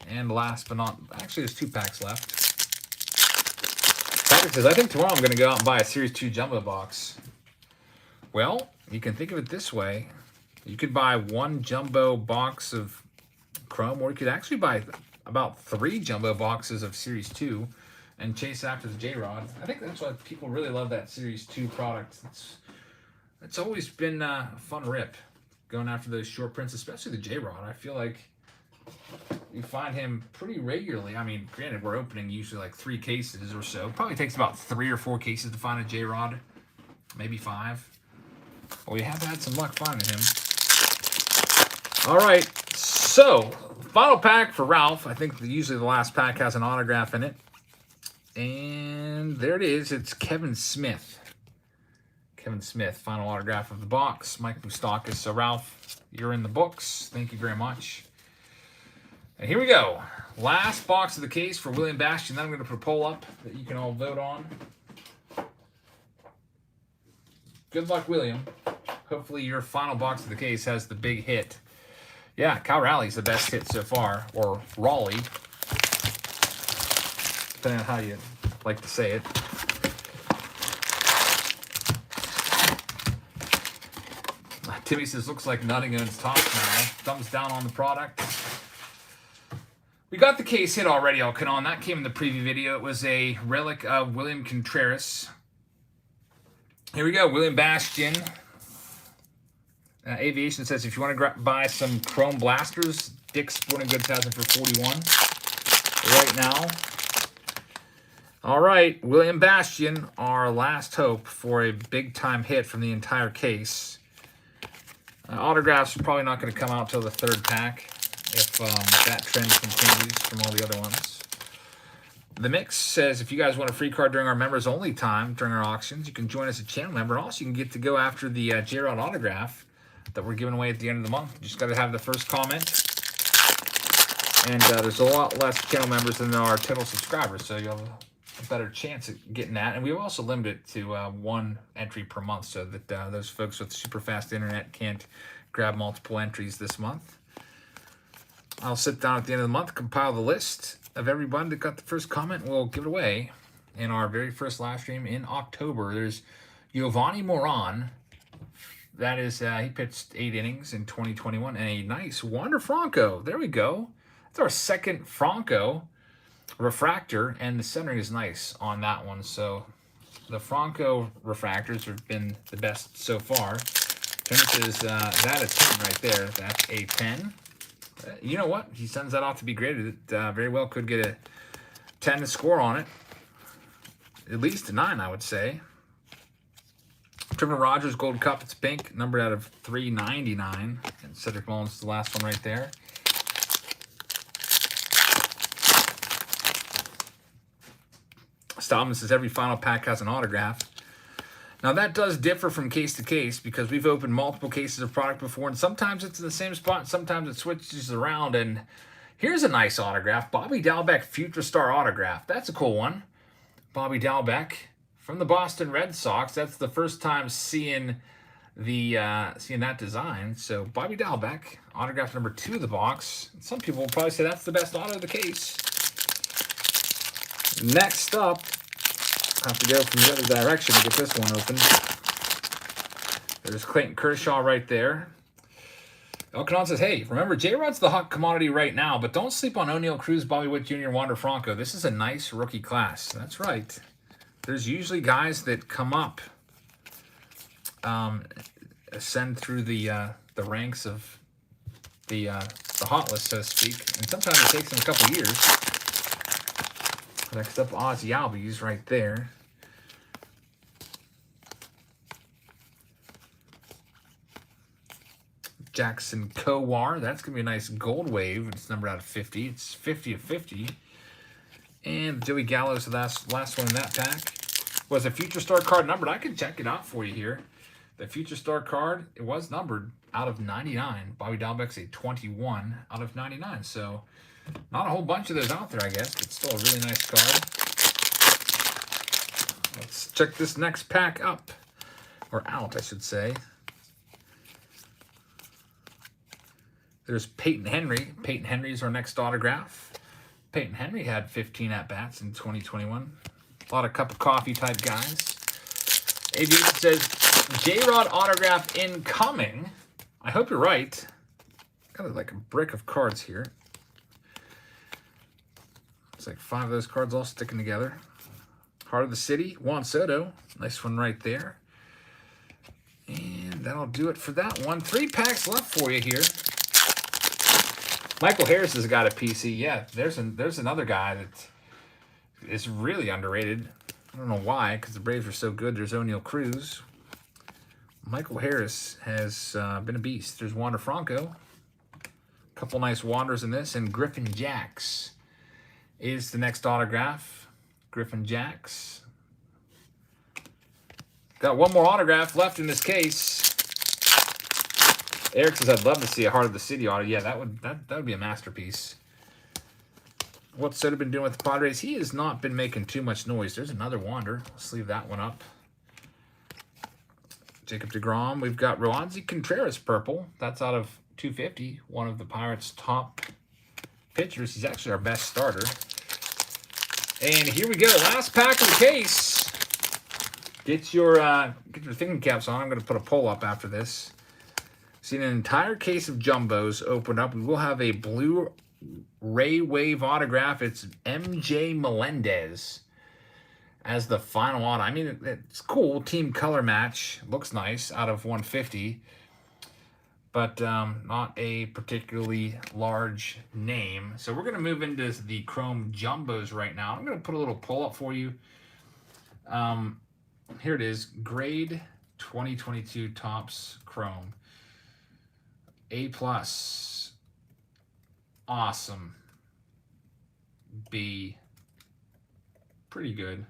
And last but not, actually there's 2 packs left. Patrick says, I think tomorrow I'm going to go out and buy a Series 2 jumbo box. Well, you can think of it this way. You could buy 1 jumbo box of Chrome, or you could actually buy about 3 jumbo boxes of Series 2 and chase after the J-Rod. I think that's why people really love that Series 2 product. It's always been a fun rip going after those short prints, especially the J-Rod. I feel like you find him pretty regularly. I mean, granted, we're opening usually like 3 cases or so. It probably takes about 3 or 4 cases to find a J-Rod, maybe 5. But we have had some luck finding him. All right, so final pack for Ralph. I think usually the last pack has an autograph in it. And there it is. It's Kevin Smith. Kevin Smith, final autograph of the box. Mike Moustakas. So, Ralph, you're in the books. Thank you very much. And here we go. Last box of the case for William Bastian. Then I'm going to put a poll up that you can all vote on. Good luck, William. Hopefully your final box of the case has the big hit. Yeah, Cal Raleighy's the best hit so far, or Raleigh, depending on how you like to say it. Timmy says, looks like nutting owns Topps now. Thumbs down on the product. We got the case hit already, Alcanon. That came in the preview video. It was a relic of William Contreras. Here we go, William Bastian. Aviation says, if you want to buy some Chrome Blasters, Dick's Sporting Goods has them for 41 right now. All right, William Bastian, our last hope for a big-time hit from the entire case. Autographs are probably not going to come out till the 3rd pack if that trend continues from all the other ones. The Mix says, if you guys want a free card during our members-only time, during our auctions, you can join us as a channel member. Also, you can get to go after the J-Rod autograph that we're giving away at the end of the month. You just got to have the first comment. And there's a lot less channel members than there are total subscribers, so you'll have a better chance at getting that. And we've also limited it to 1 entry per month so that those folks with super fast internet can't grab multiple entries this month. I'll sit down at the end of the month, compile the list of everybody that got the first comment, and we'll give it away in our very first live stream in October. There's Giovanni Moran. That is, he pitched 8 innings in 2021, and a nice Wander Franco. There we go. That's our 2nd Franco refractor, and the centering is nice on that one. So the Franco refractors have been the best so far. Finishes that a 10 right there. That's a 10. You know what? He sends that off to be graded. It very well could get a 10 to score on it. At least a 9, I would say. Trevor Rogers Gold Cup. It's pink, numbered out of 399. And Cedric Mullins is the last one right there. Stallman says every final pack has an autograph. Now that does differ from case to case because we've opened multiple cases of product before, and sometimes it's in the same spot, sometimes it switches around. And here's a nice autograph, Bobby Dalbec Future Star autograph. That's a cool one. Bobby Dalbec from the Boston Red Sox. That's the first time seeing that design. So Bobby Dalbec, autograph number 2 of the box. Some people will probably say that's the best auto of the case. Next up, I have to go from the other direction to get this one open. There's Clayton Kershaw right there. El Canon says, hey, remember, J-Rod's the hot commodity right now, but don't sleep on O'Neill Cruz, Bobby Witt Jr., Wander Franco. This is a nice rookie class. That's right. There's usually guys that come up, ascend through the ranks of the hot list, so to speak, and sometimes it takes them a couple years. Next up, Ozzy Albies right there. Jackson Kowar. That's going to be a nice gold wave. It's numbered out of 50. It's 50 of 50. And Joey Gallo's the last one in that pack. Was a Future Star card numbered? I can check it out for you here. The Future Star card, it was numbered out of 99. Bobby Dalbec's a 21 out of 99. So not a whole bunch of those out there, I guess, but still a really nice card. Let's check this next pack up. Or out, I should say. There's Peyton Henry. Peyton Henry's our next autograph. Peyton Henry had 15 at-bats in 2021. A lot of cup of coffee type guys. Aviation says, J-Rod autograph incoming. I hope you're right. Got like a brick of cards here. It's like 5 of those cards all sticking together. Heart of the City, Juan Soto. Nice one right there. And that'll do it for that one. 3 packs left for you here. Michael Harris has got a PC. Yeah, there's another guy that is really underrated. I don't know why, because the Braves are so good. There's O'Neill Cruz. Michael Harris has been a beast. There's Wander Franco. A couple nice Wanders in this. And Griffin Jacks is the next autograph. Griffin Jacks. Got one more autograph left in this case. Eric says, I'd love to see a Heart of the City auto. Yeah, that would be a masterpiece. What's Soto been doing with the Padres? He has not been making too much noise. There's another Wander. Let's leave that one up. Jacob deGrom. We've got Roansy Contreras purple. That's out of 250. One of the Pirates' top pitchers. He's actually our best starter. And here we go. Last pack of the case. Get your thinking caps on. I'm going to put a poll up after this. Seen an entire case of jumbos open up. We will have a blue Ray Wave autograph. It's MJ Melendez as the final auto. I mean, it's cool. Team color match. Looks nice out of 150. But not a particularly large name. So we're going to move into the Chrome Jumbos right now. I'm going to put a little pull up for you. Here it is. Grade 2022 Topps Chrome. A+. Awesome. B. Pretty good.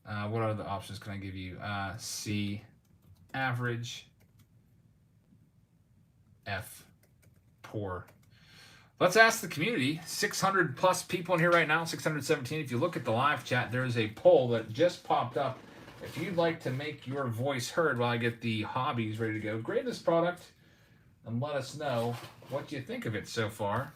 What other options can I give you? C. Average. F. Poor. Let's ask the community. 600 plus people in here right now. 617. If you look at the live chat, there is a poll that just popped up. If you'd like to make your voice heard while I get the hobbies ready to go, grade this product and let us know what you think of it so far.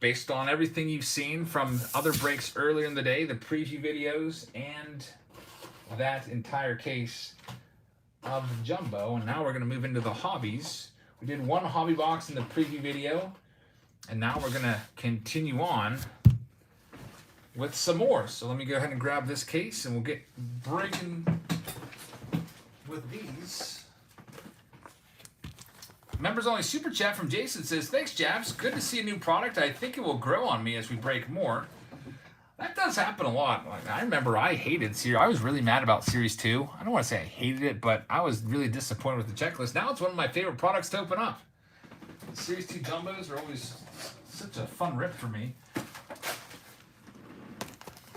Based on everything you've seen from other breaks earlier in the day, the preview videos, and that entire case of Jumbo. And now we're going to move into the hobbies. We did one hobby box in the preview video, and now we're going to continue on with some more. So let me go ahead and grab this case, and we'll get breaking with these. Members only super chat from Jason says, thanks, Jabs. Good to see a new product. I think it will grow on me as we break more. That does happen a lot. Like, I remember I hated Series. I was really mad about Series 2. I don't want to say I hated it, but I was really disappointed with the checklist. Now it's one of my favorite products to open up. The Series 2 Jumbos are always such a fun rip for me.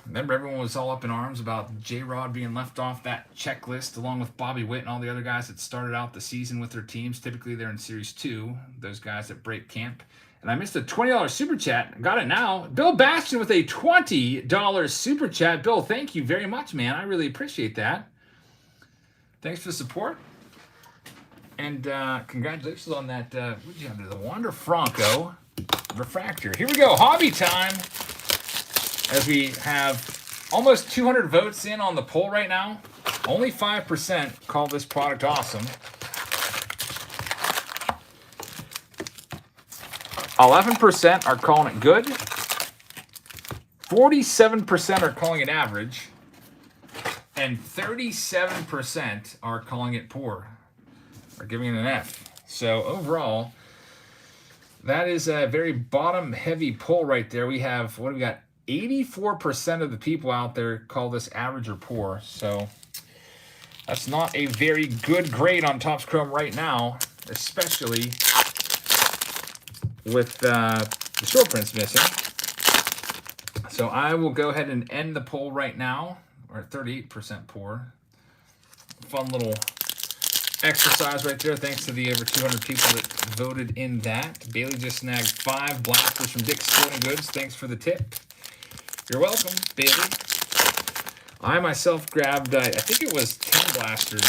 Remember, everyone was all up in arms about J-Rod being left off that checklist, along with Bobby Witt and all the other guys that started out the season with their teams. Typically, they're in Series 2, those guys that break camp. And I missed a $20 super chat. Got it now. Bill Bastion with a $20 super chat. Bill, thank you very much, man. I really appreciate that. Thanks for the support. And congratulations on that. What did you have there? The Wander Franco refractor. Here we go. Hobby time. As we have almost 200 votes in on the poll right now. Only 5% call this product awesome. 11% are calling it good. 47% are calling it average. And 37% are calling it poor. Or giving it an F. So overall, that is a very bottom-heavy poll right there. We have, what do we got? 84% of the people out there call this average or poor. So that's not a very good grade on Topps Chrome right now, especially with the short prints missing. So I will go ahead and end the poll right now. We're at 38% poor. Fun little exercise right there. Thanks to the over 200 people that voted in that. Bailey just snagged 5 blasters from Dick's Sporting Goods. Thanks for the tip. You're welcome, Bailey. I myself grabbed, I think it was 10 blasters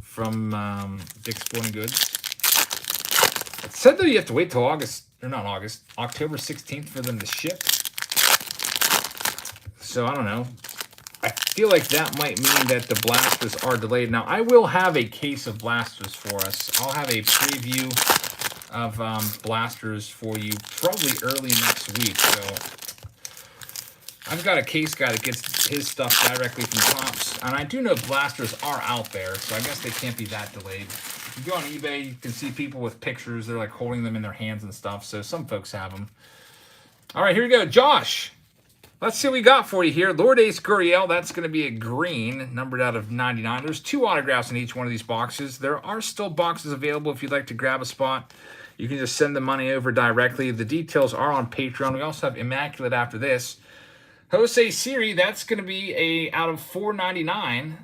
from Dick's Sporting Goods. It said that you have to wait till October 16th for them to ship. So I don't know. I feel like that might mean that the blasters are delayed. Now, I will have a case of blasters for us. I'll have a preview of blasters for you probably early next week. So I've got a case guy that gets his stuff directly from Topps. And I do know blasters are out there, so I guess they can't be that delayed. If you go on eBay, you can see people with pictures. They're like holding them in their hands and stuff. So some folks have them. All right, here we go. Josh. Let's see what we got for you here. Lourdes Gurriel, that's going to be a green, numbered out of 99. There's 2 autographs in each one of these boxes. There are still boxes available if you'd like to grab a spot. You can just send the money over directly. The details are on Patreon. We also have Immaculate after this. Jose Siri, that's going to be a out of 499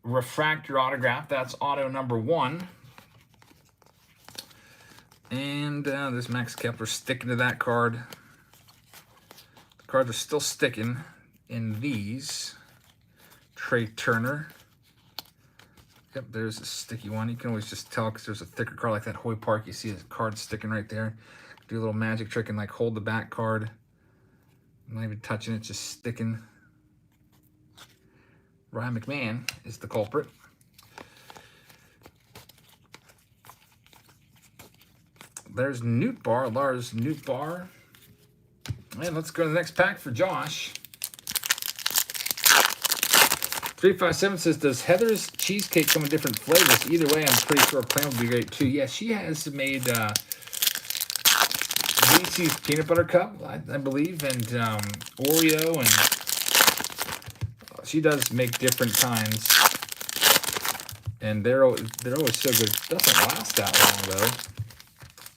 refractor autograph. That's auto number 1. And there's Max Kepler sticking to that card. Cards are still sticking in these. Trey Turner. Yep, there's a sticky one. You can always just tell because there's a thicker card like that Hoy Park. You see the card sticking right there. Do a little magic trick and like hold the back card. I'm not even touching it, just sticking. Ryan McMahon is the culprit. There's Newt-Bar, Lars Newt-Bar. And let's go to the next pack for Josh. 357 says, does Heather's cheesecake come in different flavors? Either way, I'm pretty sure plain would be great too. Yeah, she has made Reese's Peanut Butter Cup, I believe, and Oreo, and she does make different kinds. And they're always so good. It doesn't last that long, though.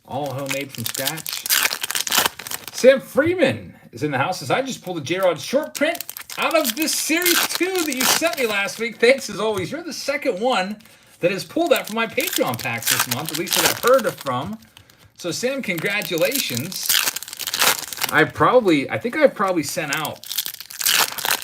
All homemade from scratch. Sam Freeman is in the house. As I just pulled a J-Rod short print out of this Series 2 that you sent me last week. Thanks, as always. You're the second one that has pulled that from my Patreon packs this month, at least that I've heard from. So, Sam, congratulations. I think I've probably sent out,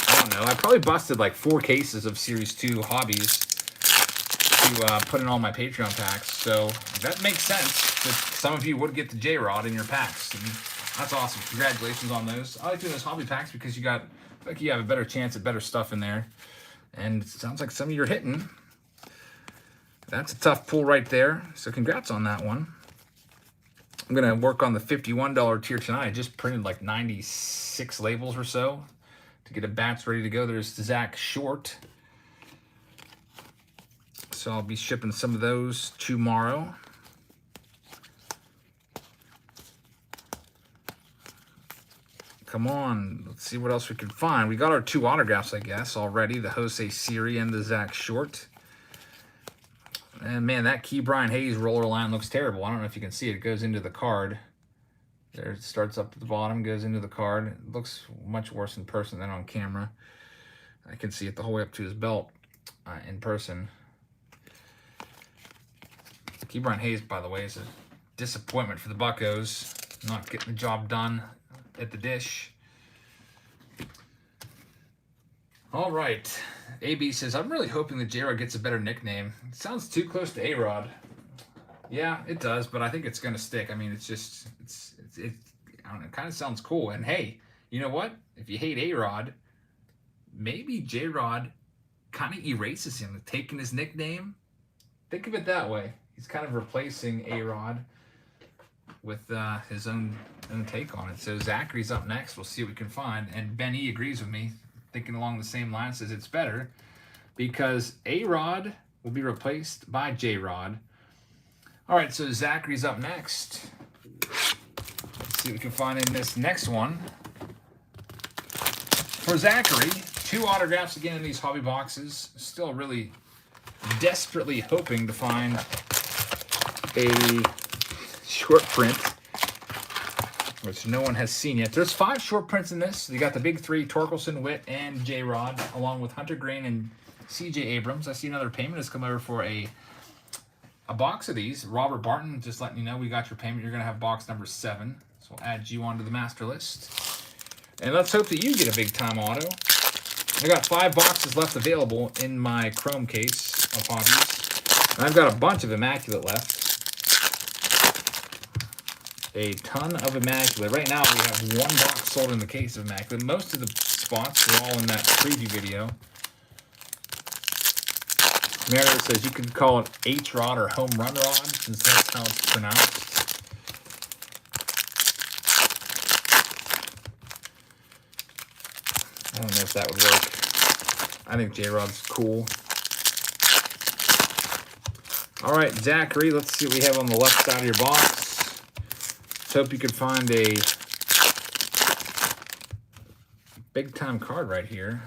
I don't know, I probably busted like 4 cases of Series 2 hobbies to put in all my Patreon packs. So, that makes sense that some of you would get the J-Rod in your packs. And that's awesome. Congratulations on those. I like doing those hobby packs because you have a better chance at better stuff in there. And it sounds like some of you are hitting. That's a tough pull right there. So congrats on that one. I'm going to work on the $51 tier tonight. I just printed like 96 labels or so to get a batch ready to go. There's Zach Short. So I'll be shipping some of those tomorrow. Come on, let's see what else we can find. We got our 2 autographs, I guess, already. The Jose Siri and the Zach Short. And man, that Key Brian Hayes roller line looks terrible. I don't know if you can see it. It goes into the card. There, it starts up at the bottom, goes into the card. It looks much worse in person than on camera. I can see it the whole way up to his belt in person. Key Brian Hayes, by the way, is a disappointment for the Buccos. Not getting the job done at the dish. All right. AB says, I'm really hoping that J-Rod gets a better nickname. It sounds too close to A-Rod. Yeah, it does, but I think it's going to stick. I mean, it's just, I don't know, it kind of sounds cool. And hey, you know what? If you hate A-Rod, maybe J-Rod kind of erases him, taking his nickname. Think of it that way. He's kind of replacing A-Rod with his own take on it. So Zachary's up next. We'll see what we can find. And Ben E agrees with me, thinking along the same lines, says it's better because A-Rod will be replaced by J-Rod. All right, so Zachary's up next. Let's see what we can find in this next one. For Zachary, 2 autographs again in these hobby boxes. Still really desperately hoping to find a short print, which no one has seen yet. There's 5 short prints in this. You got the big 3, Torkelson, Witt, and J-Rod, along with Hunter Green and C.J. Abrams. I see another payment has come over for a box of these. Robert Barton, just letting you know, we got your payment. You're going to have box number 7. So we'll add you onto the master list. And let's hope that you get a big-time auto. I got 5 boxes left available in my Chrome case of hobbies. And I've got a bunch of Immaculate left. A ton of Immaculate. Right now, we have 1 box sold in the case of Immaculate. Most of the spots are all in that preview video. Meredith says you could call it H-Rod or Home Run Rod, since that's how it's pronounced. I don't know if that would work. I think J-Rod's cool. All right, Zachary, let's see what we have on the left side of your box. Let's hope you could find a big-time card right here.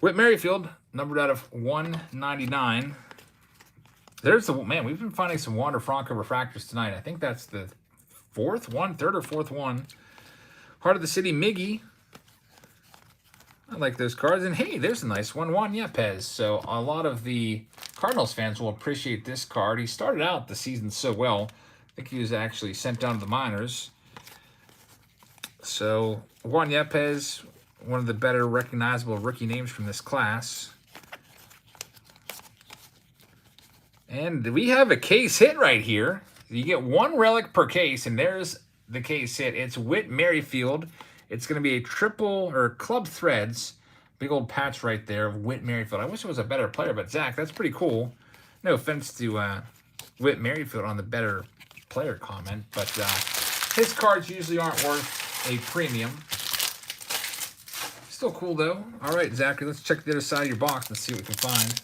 Whit Merrifield, numbered out of 199. There's the, man, we've been finding some Wander Franco refractors tonight. I think that's the third or fourth one. Heart of the City, Miggy. I like those cards. And hey, there's a nice one, Juan Yepez. So a lot of the Cardinals fans will appreciate this card. He started out the season so well. I think he was actually sent down to the minors. So Juan Yepez, one of the better recognizable rookie names from this class. And we have a case hit right here. You get 1 relic per case, and there's the case hit. It's Whit Merrifield. It's going to be a triple or club threads. Big old patch right there of Whit Merrifield. I wish it was a better player, but Zach, that's pretty cool. No offense to Whit Merrifield on the better player comment, but his cards usually aren't worth a premium. Still cool, though. All right, Zachary, let's check the other side of your box and see what we can find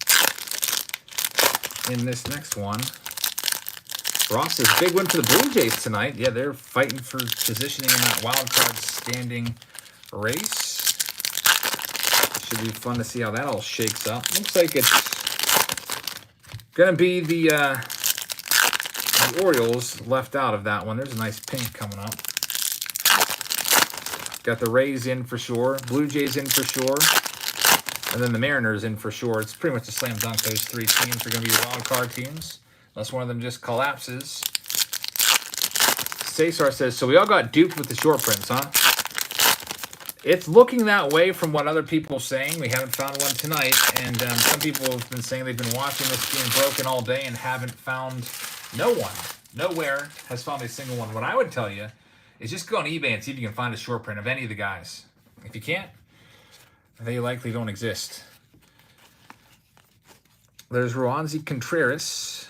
in this next one. Ross says, big win for the Blue Jays tonight. Yeah, they're fighting for positioning in that wild card standing race. Should be fun to see how that all shakes up. Looks like it's going to be the Orioles left out of that one. There's a nice pink coming up. Got the Rays in for sure, Blue Jays in for sure, and then the Mariners in for sure. It's pretty much a slam dunk. Those 3 teams are going to be your wild card teams, unless one of them just collapses. Cesar says, so we all got duped with the short prints, huh? It's looking that way from what other people are saying. We haven't found one tonight, and some people have been saying they've been watching this being broken all day and haven't found, no one, nowhere has found a single one. What I would tell you is just go on eBay and see if you can find a short print of any of the guys. If you can't, they likely don't exist. There's Roansy Contreras,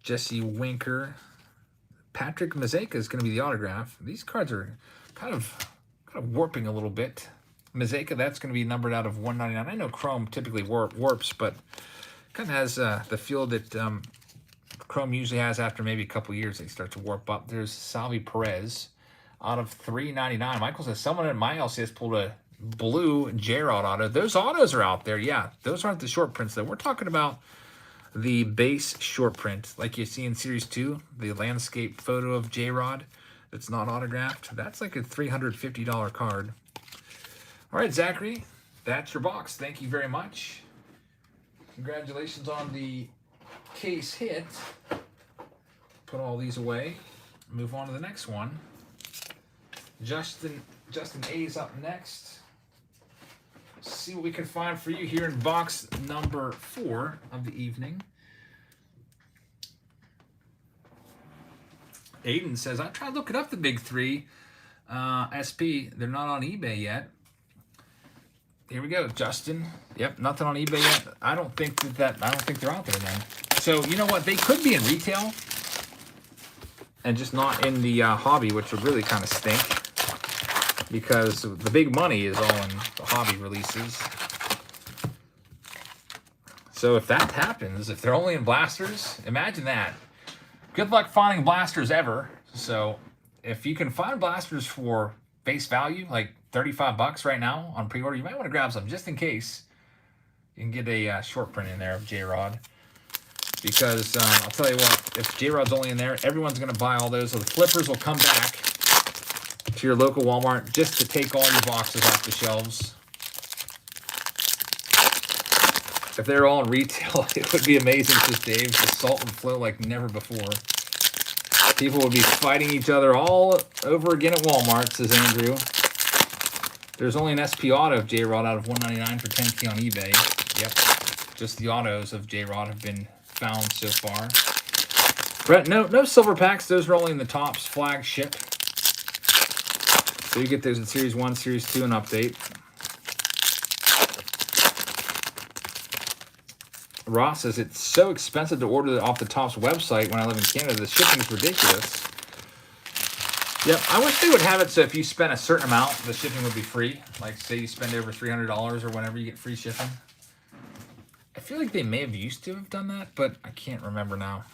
Jesse Winker, Patrick Mazeka is going to be the autograph. These cards are kind of warping a little bit. Mazeka, that's going to be numbered out of 199. I know Chrome typically warps, but kind of has the feel that Chrome usually has after maybe a couple years. They start to warp up. There's Salvi Perez out of 399. Michael says, someone at my LCS pulled a blue J-Rod auto. Those autos are out there. Yeah, those aren't the short prints, though. We're talking about the base short print, like you see in Series 2, the landscape photo of J-Rod that's not autographed. That's like a $350 card. All right, Zachary, that's your box. Thank you very much. Congratulations on the case hit. put all these away. Move on to the next one. Justin A's up next. See what we can find for you here in box number 4 of the evening. Aiden says, I tried looking up the big 3 SP. They're not on eBay yet. Here we go, Justin. Yep, nothing on eBay yet. I don't think they're out there then. So you know what? They could be in retail and just not in the hobby, which would really kind of stink, because the big money is all in the hobby releases. So if that happens, if they're only in blasters, imagine that. Good luck finding blasters ever. So if you can find blasters for face value, like $35 right now on pre-order, you might want to grab some just in case. You can get a short print in there of J-Rod. Because I'll tell you what, if J-Rod's only in there, everyone's going to buy all those. So the flippers will come back to your local Walmart just to take all your boxes off the shelves. If they're all in retail, it would be amazing, says Dave. The salt would flow like never before. People would be fighting each other all over again at Walmart, says Andrew. There's only an SP auto of J-Rod out of $199 for $10K on eBay. Yep, just the autos of J-Rod have been found so far. Brett, no silver packs. Those are only in the Topps flagship. So you get those in Series 1, Series 2, and Update. Ross says, it's so expensive to order off the Topps website when I live in Canada. The shipping's ridiculous. Yep, I wish they would have it so if you spend a certain amount, the shipping would be free. Like, say you spend over $300 or whatever, you get free shipping. I feel like they may have used to have done that, but I can't remember now.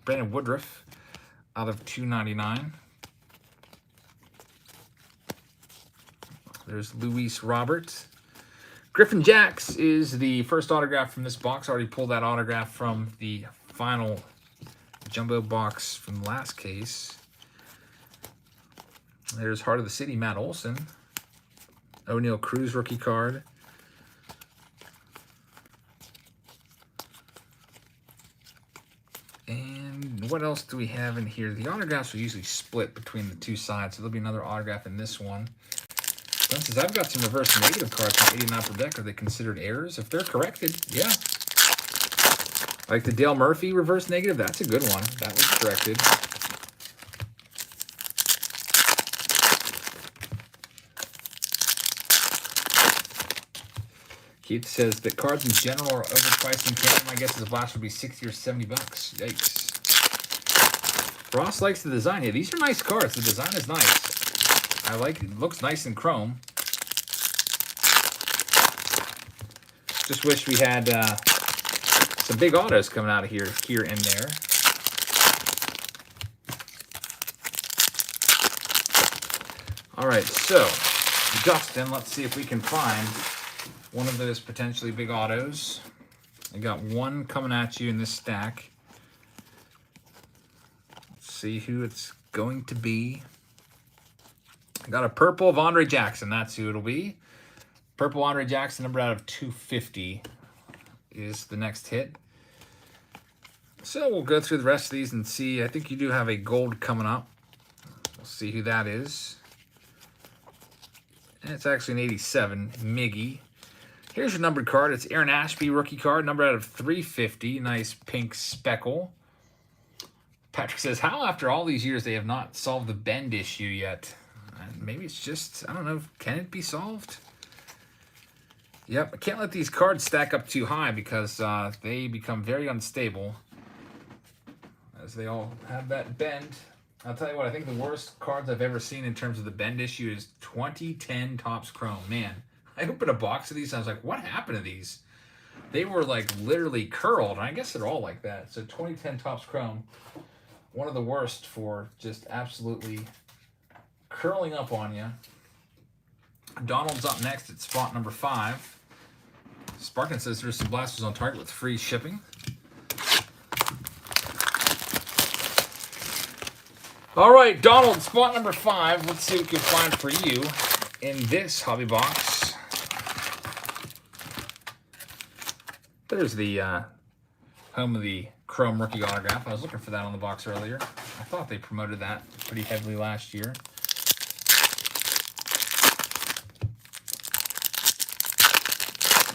Brandon Woodruff out of $2.99. There's Luis Robert. Griffin Jacks is the first autograph from this box. I already pulled that autograph from the final jumbo box from the last case. There's Heart of the City, Matt Olson. O'Neal Cruz rookie card. And what else do we have in here? The autographs are usually split between the two sides, so there'll be another autograph in this one. Since I've got some reverse negative cards from 89 per deck. Are they considered errors? If they're corrected, yeah. Like the Dale Murphy reverse negative, that's a good one. That was corrected. Keith says that cards in general are overpriced in Canada. My guess is a blast would be $60 or $70. Yikes. Ross likes the design. Yeah, these are nice cards. The design is nice. I like it. It looks nice in chrome. Just wish we had some big autos coming out of here and there. All right, so Justin, let's see if we can find one of those potentially big autos. I got one coming at you in this stack. Let's see who it's going to be. I got a purple of Andre Jackson. That's who it'll be. Purple Andre Jackson, number out of 250, is the next hit. So we'll go through the rest of these and see. I think you do have a gold coming up. We'll see who that is. And it's actually an 87, Miggy. Here's your numbered card. It's Aaron Ashby, rookie card, number out of 350. Nice pink speckle. Patrick says, how after all these years they have not solved the bend issue yet? Maybe it's just, I don't know, can it be solved? Yep, I can't let these cards stack up too high because they become very unstable as they all have that bend. I'll tell you what, I think the worst cards I've ever seen in terms of the bend issue is 2010 Topps Chrome. Man, I opened a box of these and I was like, what happened to these? They were like literally curled, and I guess they're all like that. So 2010 Topps Chrome, one of the worst for just absolutely curling up on you. Donald's up next at spot number 5. Sparkin says there's some blasters on target with free shipping. All right, Donald, spot number 5. Let's see what we can find for you in this hobby box. There's the home of the Chrome rookie autograph. I was looking for that on the box earlier. I thought they promoted that pretty heavily last year.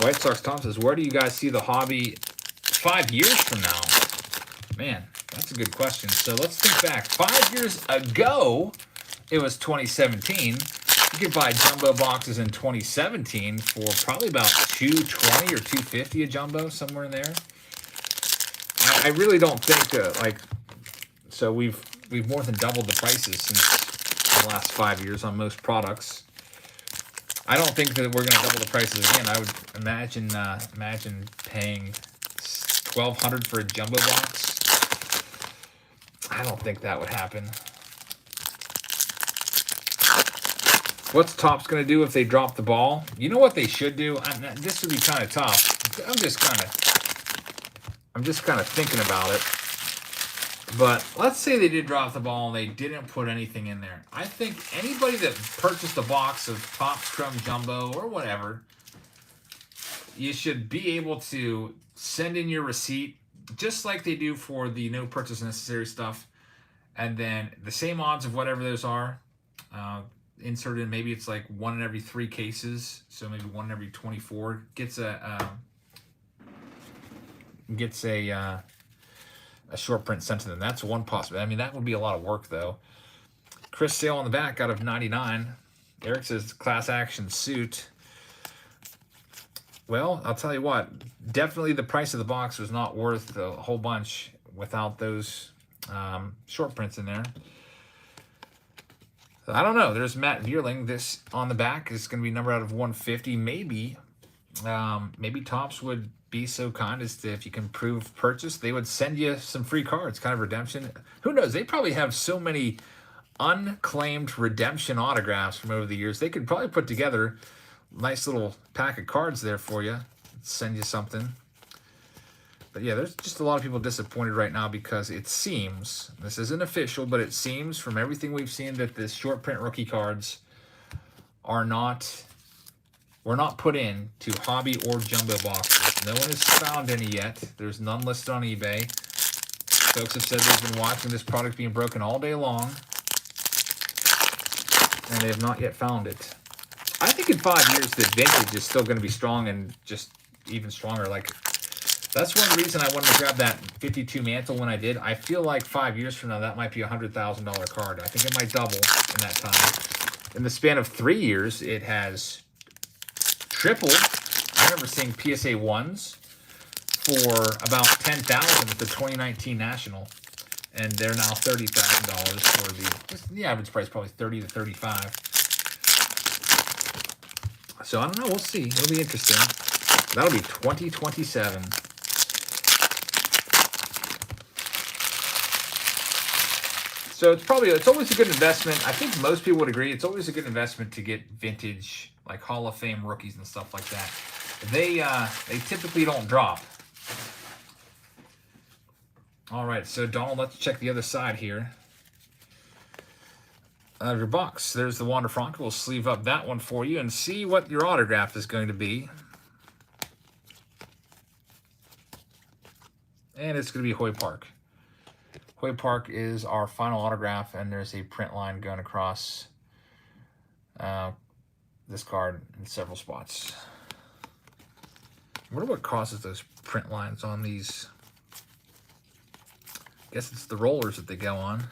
White Sox Tom says, where do you guys see the hobby 5 years from now? Man, that's a good question. So let's think back. 5 years ago, it was 2017. You could buy jumbo boxes in 2017 for probably about $220 or $250 a jumbo, somewhere in there. I really don't think so we've more than doubled the prices since the last 5 years on most products. I don't think that we're going to double the prices again. I would imagine paying $1,200 for a jumbo box. I don't think that would happen. What's Topps going to do if they drop the ball? You know what they should do? This would be kind of tough. I'm just kind of thinking about it. But let's say they did drop the ball and they didn't put anything in there. I think anybody that purchased a box of Topps Chrome Jumbo or whatever, you should be able to send in your receipt just like they do for the no purchase necessary stuff. And then the same odds of whatever those are, inserted in. Maybe it's like 1 in every 3 cases. So maybe 1 in every 24 gets a short print sent to them. That's one possibility. I mean, that would be a lot of work, though. Chris Sale on the back out of 99. Eric says class action suit. Well, I'll tell you what. Definitely the price of the box was not worth a whole bunch without those short prints in there. So I don't know. There's Matt Vierling. This on the back is going to be numbered out of 150. Maybe Topps would be so kind as to, if you can prove purchase, they would send you some free cards, kind of redemption. Who knows? They probably have so many unclaimed redemption autographs from over the years. They could probably put together a nice little pack of cards there for you, send you something. But yeah, there's just a lot of people disappointed right now because it seems, this isn't official, but it seems from everything we've seen that the short print rookie cards were not put in to hobby or jumbo boxes. No one has found any yet. There's none listed on eBay. Folks have said they've been watching this product being broken all day long, and they have not yet found it. I think in 5 years, the vintage is still going to be strong and just even stronger. Like, that's one reason I wanted to grab that 52 mantle when I did. I feel like 5 years from now, that might be a $100,000 card. I think it might double in that time. In the span of 3 years, it has tripled. I remember seeing PSA 1s for about $10,000 at the 2019 National, and they're now $30,000 for the average price, probably $30 to $35. So I don't know. We'll see. It'll be interesting. That'll be 2027. So it's always a good investment. I think most people would agree. It's always a good investment to get vintage, like Hall of Fame rookies and stuff like that. They typically don't drop. All right, so Donald, let's check the other side here. Your box. There's the Wander Franco. We'll sleeve up that one for you and see what your autograph is going to be. And it's going to be Hoy Park. Hoy Park is our final autograph, and there's a print line going across this card in several spots. I wonder what causes those print lines on these. I guess it's the rollers that they go on.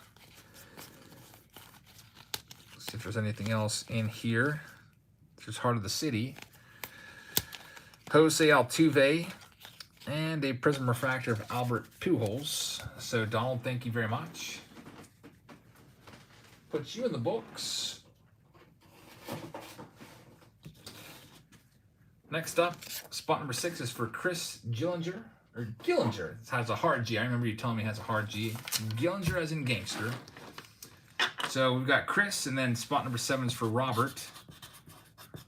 Let's see if there's anything else in here. There's Heart of the City. Jose Altuve. And a Prism Refractor of Albert Pujols. So, Donald, thank you very much. Put you in the books. Next up, spot number 6 is for Chris Gillinger. Or Gillinger. It has a hard G. I remember you telling me it has a hard G. Gillinger as in gangster. So, we've got Chris, and then spot number 7 is for Robert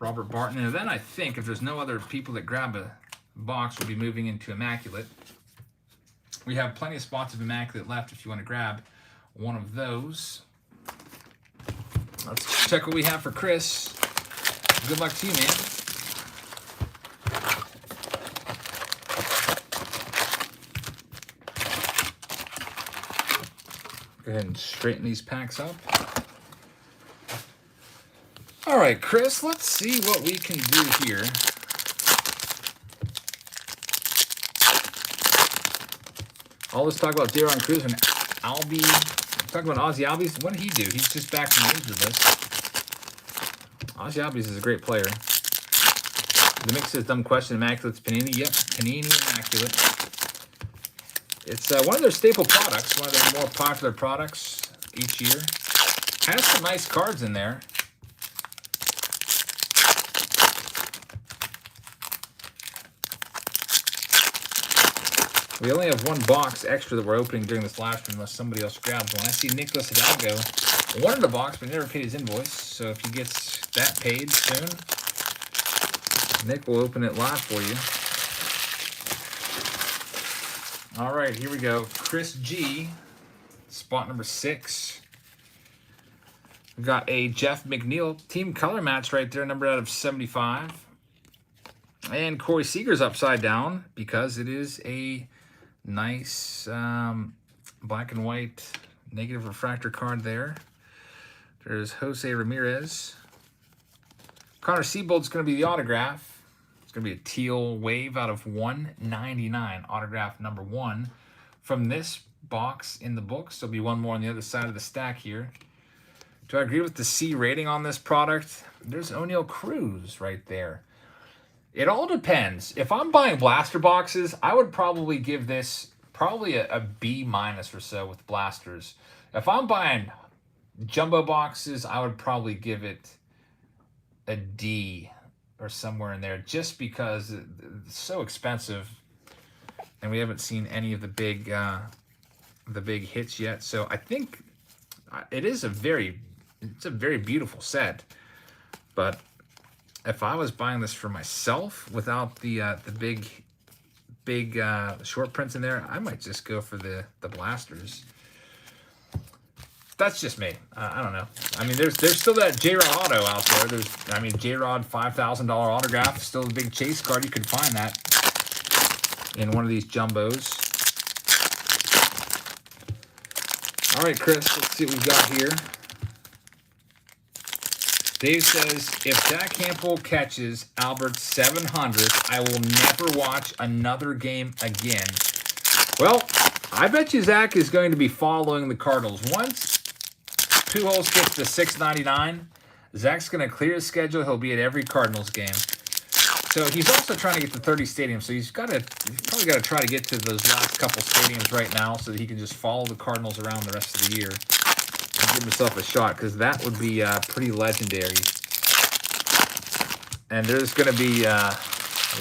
Barton. And then I think, if there's no other people that grab a box, will be moving into Immaculate. We have plenty of spots of Immaculate left if you want to grab one of those. Let's check what we have for Chris. Good luck to you, man. Go ahead and straighten these packs up. All right, Chris, let's see what we can do here. All this talk about J-Ron Cruz and Albie. Talking about Ozzy Albies. What did he do? He's just back from the injured list. Ozzy Albies is a great player. The mix says dumb question. Immaculate's Panini. Yep, Panini Immaculate. It's one of their staple products, one of their more popular products each year. Has some nice cards in there. We only have one box extra that we're opening during this live stream unless somebody else grabs one. I see Nicholas Hidalgo wanted a box but never paid his invoice. So if he gets that paid soon, Nick will open it live for you. All right, here we go. Chris G, spot number 6. We've got a Jeff McNeil team color match right there, numbered out of 75. And Corey Seager's upside down because it is a nice black and white negative refractor card there. There's Jose Ramirez. Connor Seabold's going to be the autograph. It's going to be a teal wave out of 199, autograph number 1 from this box in the books. There'll be one more on the other side of the stack here. Do I agree with the C rating on this product? There's O'Neal Cruz right there. It all depends. If I'm buying blaster boxes, I would probably give this a B- or so with blasters. If I'm buying jumbo boxes, I would probably give it a D or somewhere in there, just because it's so expensive, and we haven't seen any of the big hits yet. So I think it's a very beautiful set, but if I was buying this for myself without the big short prints in there, I might just go for the blasters. That's just me. I don't know. I mean, there's still that J-Rod auto out there. J-Rod $5,000 autograph, still a big chase card. You could find that in one of these jumbos. All right, Chris, let's see what we've got here. Dave says, if Jack Campbell catches Albert's 700th, I will never watch another game again. Well, I bet you Zach is going to be following the Cardinals. Once Pujols gets to 699, Zach's going to clear his schedule. He'll be at every Cardinals game. So he's also trying to get to 30 stadiums. So he's probably got to try to get to those last couple stadiums right now so that he can just follow the Cardinals around the rest of the year and give himself a shot, because that would be pretty legendary. And there's going to be,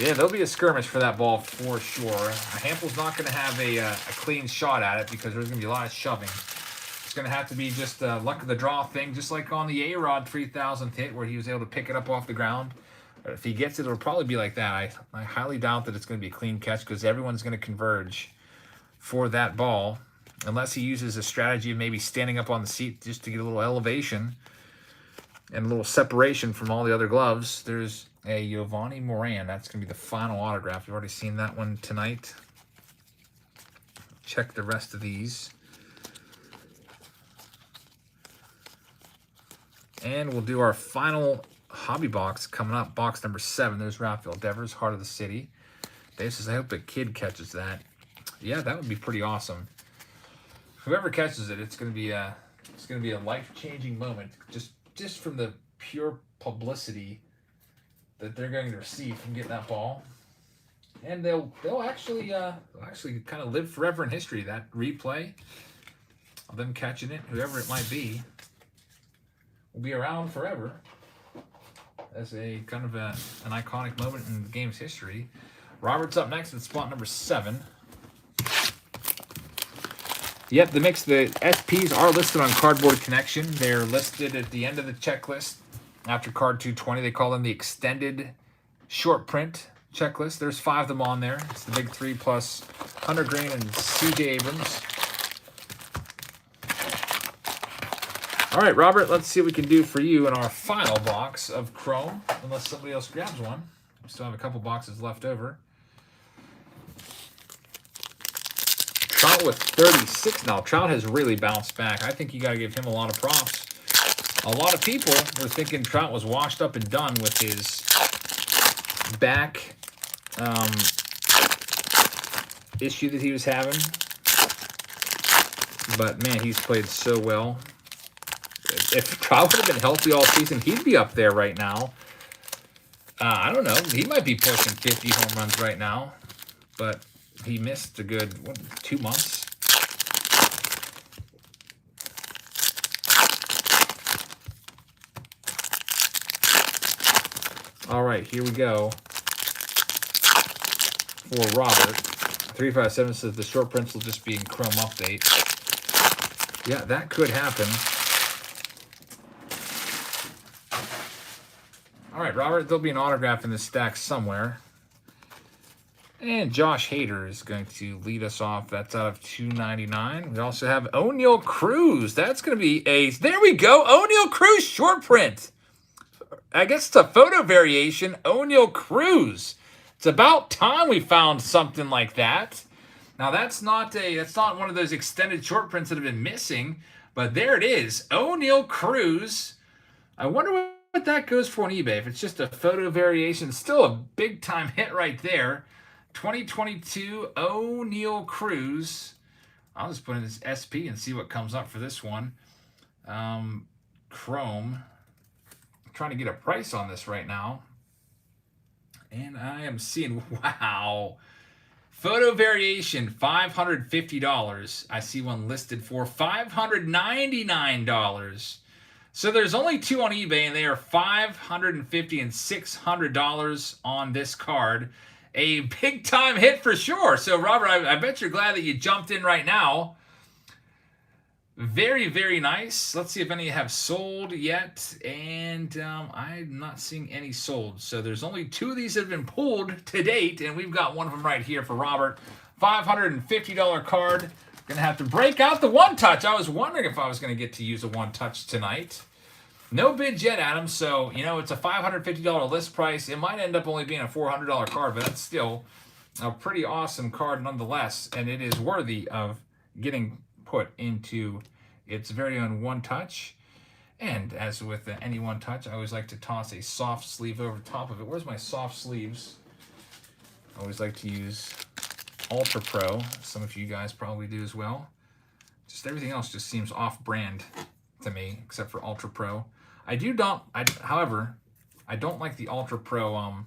there'll be a skirmish for that ball for sure. Hampel's not going to have a clean shot at it because there's going to be a lot of shoving. It's going to have to be just a luck of the draw thing, just like on the A-Rod 3000th hit where he was able to pick it up off the ground. But if he gets it, it'll probably be like that. I highly doubt that it's going to be a clean catch because everyone's going to converge for that ball, unless he uses a strategy of maybe standing up on the seat just to get a little elevation and a little separation from all the other gloves. There's a Giovanni Moran. That's going to be the final autograph. You've already seen that one tonight. Check the rest of these. And we'll do our final hobby box coming up. Box number 7. There's Rafael Devers, Heart of the City. Dave says, I hope a kid catches that. Yeah, that would be pretty awesome. Whoever catches it, it's going to be a life-changing moment. Just from the pure publicity that they're going to receive from getting that ball, and they'll actually kind of live forever in history. That replay of them catching it, whoever it might be, will be around forever as a kind of an iconic moment in the game's history. Robert's up next at spot number 7. Yep, the SPs are listed on Cardboard Connection. They're listed at the end of the checklist. After card 220, they call them the extended short print checklist. There's 5 of them on there. It's the big 3 plus Hunter Green and C.J. Abrams. All right, Robert, let's see what we can do for you in our final box of Chrome, unless somebody else grabs one. We still have a couple boxes left over. Trout with 36 now. Trout has really bounced back. I think you got to give him a lot of props. A lot of people were thinking Trout was washed up and done with his back issue that he was having. But, man, he's played so well. If Trout would have been healthy all season, he'd be up there right now. I don't know. He might be pushing 50 home runs right now. But he missed a good, 2 months? All right, here we go. For Robert. 357 says the short prints will just be in Chrome Update. Yeah, that could happen. All right, Robert, there'll be an autograph in the stack somewhere. And Josh Hader is going to lead us off. That's out of 299. We also have O'Neal Cruz. That's going to be a... There we go. O'Neal Cruz short print. I guess it's a photo variation. O'Neal Cruz. It's about time we found something like that. Now, that's not one of those extended short prints that have been missing. But there it is. O'Neal Cruz. I wonder what that goes for on eBay. If it's just a photo variation. Still a big-time hit right there. 2022 O'Neal Cruz. I'll just put in this SP and see what comes up for this one. Chrome. I'm trying to get a price on this right now. And I am seeing, wow. Photo variation, $550. I see one listed for $599. So there's only 2 on eBay, and they are $550 and $600 on this card. A big-time hit for sure. So, Robert, I bet you're glad that you jumped in right now. Very, very nice. Let's see if any have sold yet. And I'm not seeing any sold. So there's only 2 of these that have been pulled to date. And we've got one of them right here for Robert. $550 card. Going to have to break out the one-touch. I was wondering if I was going to get to use a one-touch tonight. No bids yet, Adam, so, you know, it's a $550 list price. It might end up only being a $400 card, but that's still a pretty awesome card nonetheless, and it is worthy of getting put into its very own one-touch. And as with any one-touch, I always like to toss a soft sleeve over top of it. Where's my soft sleeves? I always like to use Ultra Pro. Some of you guys probably do as well. Just everything else just seems off-brand to me, except for Ultra Pro. However, I don't like the Ultra Pro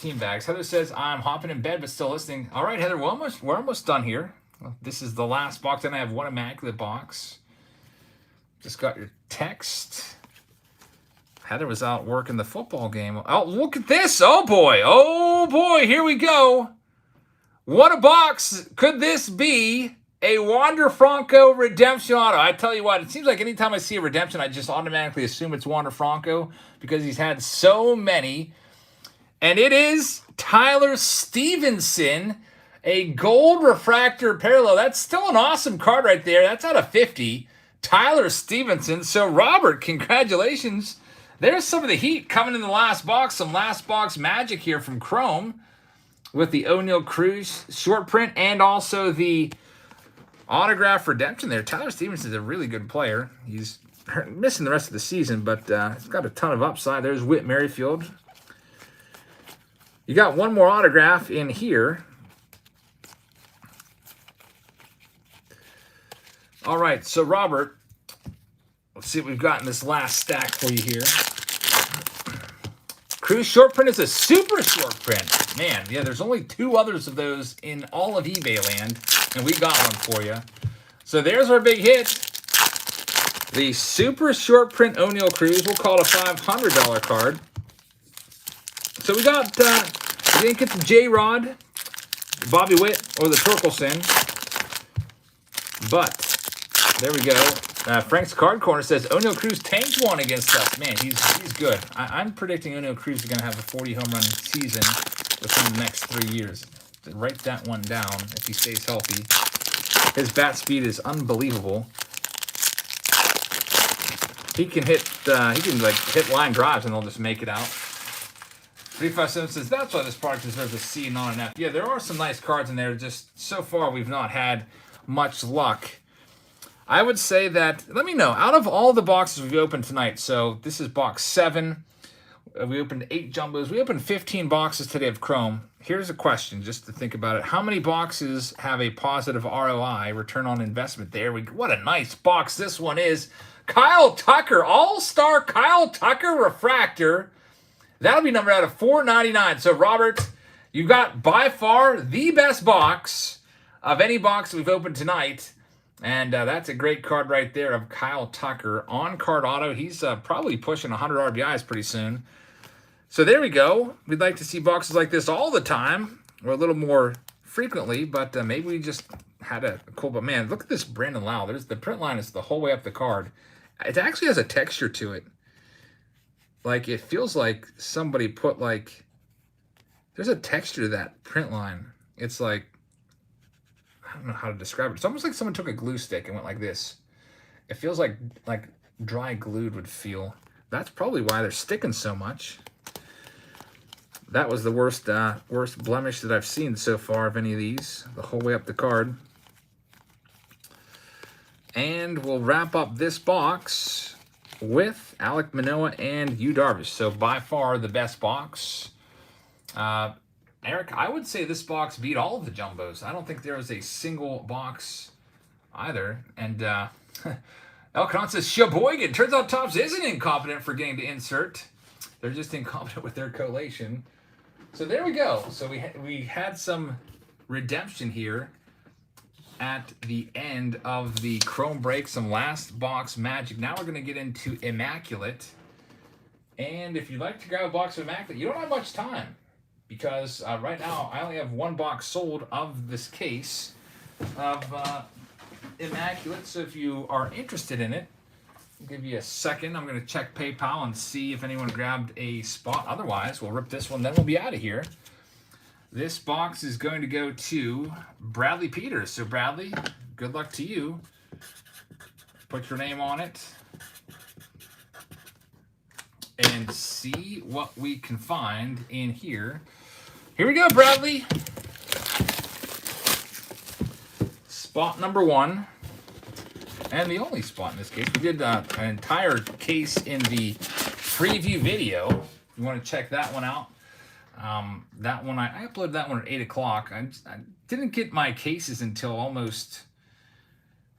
team bags. Heather says, I'm hopping in bed but still listening. All right, Heather, we're almost done here. This is the last box, and I have one Immaculate box. Just got your text. Heather was out working the football game. Oh, look at this. Oh, boy. Oh, boy. Here we go. What a box could this be? A Wander Franco redemption auto. I tell you what, it seems like anytime I see a redemption, I just automatically assume it's Wander Franco because he's had so many. And it is Tyler Stevenson, a gold refractor parallel. That's still an awesome card right there. That's out of 50. Tyler Stevenson. So, Robert, congratulations. There's some of the heat coming in the last box. Some last box magic here from Chrome with the O'Neal Cruz short print and also the autograph redemption there. Tyler Stevenson is a really good player. He's missing the rest of the season, but he's got a ton of upside. There's Whit Merrifield. You got one more autograph in here. All right, so Robert, let's see what we've got in this last stack for you here. Cruz short print is a super short print. Man, yeah, there's only 2 others of those in all of eBay land, and we got one for you. So there's our big hit. The super short print O'Neal Cruz. We'll call it a $500 card. So we got, we didn't get the J-Rod, Bobby Witt, or the Torkelson. But, there we go. Frank's Card Corner says, O'Neal Cruz tanked one against us. Man, he's good. I'm predicting O'Neal Cruz is going to have a 40 home run season within the next 3 years. Write that one down if he stays healthy. His bat speed is unbelievable. He can hit line drives and they'll just make it out. 357 says, that's why this product deserves a C, not an F. Yeah, there are some nice cards in there. Just so far, we've not had much luck. I would say that, let me know, out of all the boxes we've opened tonight, so this is box 7. We opened 8 jumbos. We opened 15 boxes today of Chrome. Here's a question, just to think about it. How many boxes have a positive ROI, return on investment? There we go. What a nice box this one is. Kyle Tucker, All-Star Kyle Tucker Refractor. That'll be numbered out of $4.99. So, Robert, you got by far the best box of any box we've opened tonight. And that's a great card right there of Kyle Tucker. On-card auto. He's probably pushing 100 RBIs pretty soon. So there we go. We'd like to see boxes like this all the time, or a little more frequently, but maybe we just had a cool, but man, look at this Brandon Lau. There's the print line is the whole way up the card. It actually has a texture to it. Like, it feels like somebody put, like, there's a texture to that print line. It's like, I don't know how to describe it. It's almost like someone took a glue stick and went like this. It feels like dry glued would feel. That's probably why they're sticking so much. That was the worst blemish that I've seen so far of any of these, the whole way up the card. And we'll wrap up this box with Alek Manoah and Yu Darvish. So by far the best box. Eric, I would say this box beat all of the jumbos. I don't think there was a single box either. And Elkanon says, Sheboygan. Turns out Topps isn't incompetent for getting to insert. They're just incompetent with their collation. So there we go. So we had some redemption here at the end of the Chrome break, some last box magic. Now we're going to get into Immaculate. And if you'd like to grab a box of Immaculate, you don't have much time because right now I only have one box sold of this case of Immaculate. So if you are interested in it, I'll give you a second. I'm going to check PayPal and see if anyone grabbed a spot. Otherwise, we'll rip this one, then we'll be out of here. This box is going to go to Bradley Peters. So, Bradley, good luck to you. Put your name on it. And see what we can find in here. Here we go, Bradley. Spot number 1. And the only spot in this case. We did an entire case in the preview video. If you want to check that one out. That one, I uploaded that one at 8 o'clock. I didn't get my cases until almost,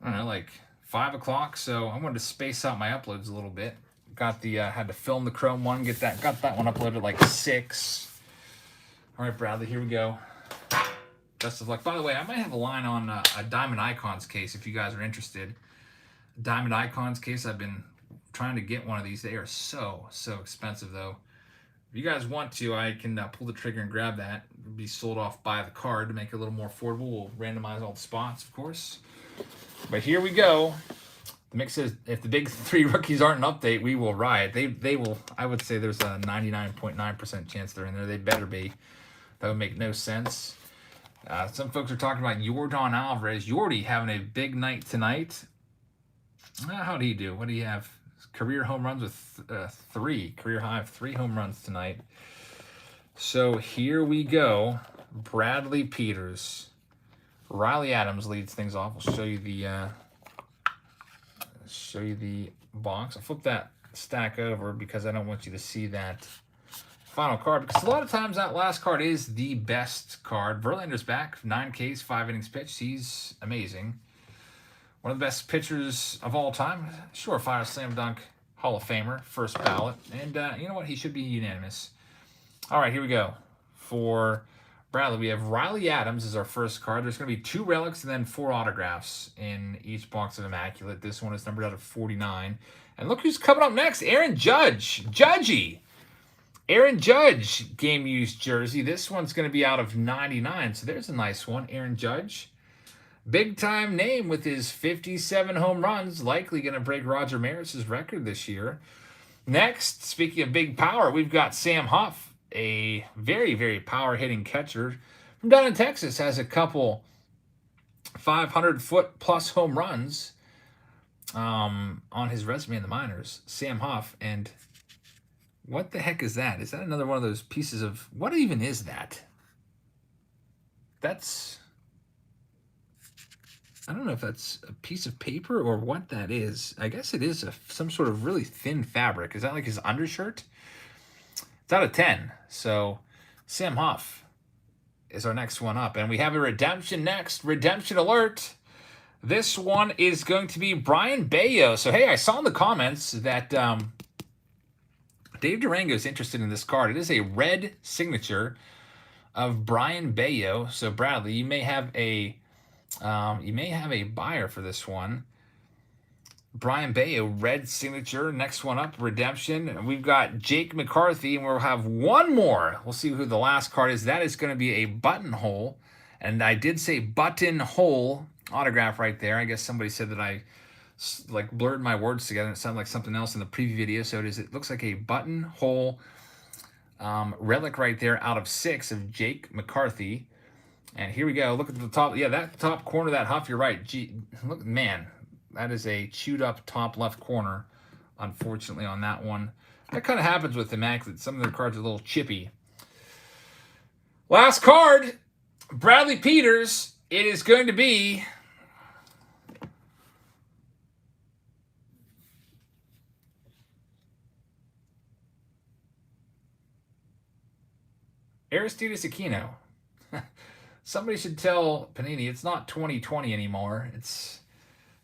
I don't know, like 5 o'clock. So I wanted to space out my uploads a little bit. Got the, had to film the Chrome one, got that one uploaded at like 6. All right, Bradley, here we go. Best of luck. By the way, I might have a line on a Diamond Icons case if you guys are interested. Diamond Icons case, I've been trying to get one of these. They are so expensive, though. If you guys want to, I can pull the trigger and grab that. It'll be sold off by the card to make it a little more affordable. We'll randomize all the spots, of course. But here we go. The mix says, if the big 3 rookies aren't an update, we will riot. They will, I would say there's a 99.9% chance they're in there. They better be. That would make no sense. Some folks are talking about Yordan Alvarez. Yordy having a big night tonight. How do you do? What do you have? Career home runs with 3. Career high of 3 home runs tonight. So here we go. Bradley Peters. Riley Adams leads things off. We'll show you the box. I'll flip that stack over because I don't want you to see that final card. Because a lot of times that last card is the best card. Verlander's back. 9 Ks, 5 innings pitched. He's amazing. One of the best pitchers of all time. Surefire slam dunk Hall of Famer. First ballot. And you know what? He should be unanimous. All right, here we go. For Bradley, we have Riley Adams as our first card. There's going to be 2 relics and then 4 autographs in each box of Immaculate. This one is numbered out of 49. And look who's coming up next. Aaron Judge. Judgy. Aaron Judge game used jersey. This one's going to be out of 99. So there's a nice one. Aaron Judge. Big time name with his 57 home runs. Likely going to break Roger Maris's record this year. Next, speaking of big power, we've got Sam Huff, a very, very power-hitting catcher from down in Texas. Has a couple 500-foot-plus home runs on his resume in the minors. Sam Huff, and What the heck is that? Is that another one of those pieces of... What even is that? That's... I don't know if that's a piece of paper or what that is. I guess it is some sort of really thin fabric. Is that like his undershirt? It's out of 10. So Sam Huff is our next one up. And we have a redemption next. Redemption alert. This one is going to be Brian Bayo. So, hey, I saw in the comments that Dave Durango is interested in this card. It is a red signature of Brian Bayo. So, Bradley, you may have a buyer for this one. Brian Bayo, red signature. Next one up, redemption. We've got Jake McCarthy, and we'll have one more. We'll see who the last card is. That is going to be a buttonhole. And I did say buttonhole autograph right there. I guess somebody said that I like blurred my words together and it sounded like something else in the preview video. So it looks like a buttonhole relic right there out of 6 of Jake McCarthy. And here we go. Look at the top. Yeah, that top corner, that Huff, you're right. Gee, look, man, that is a chewed up top left corner, unfortunately, on that one. That kind of happens with Immaculate. Some of their cards are a little chippy. Last card, Bradley Peters. It is going to be Aristides Aquino. Somebody should tell Panini it's not 2020 anymore. It's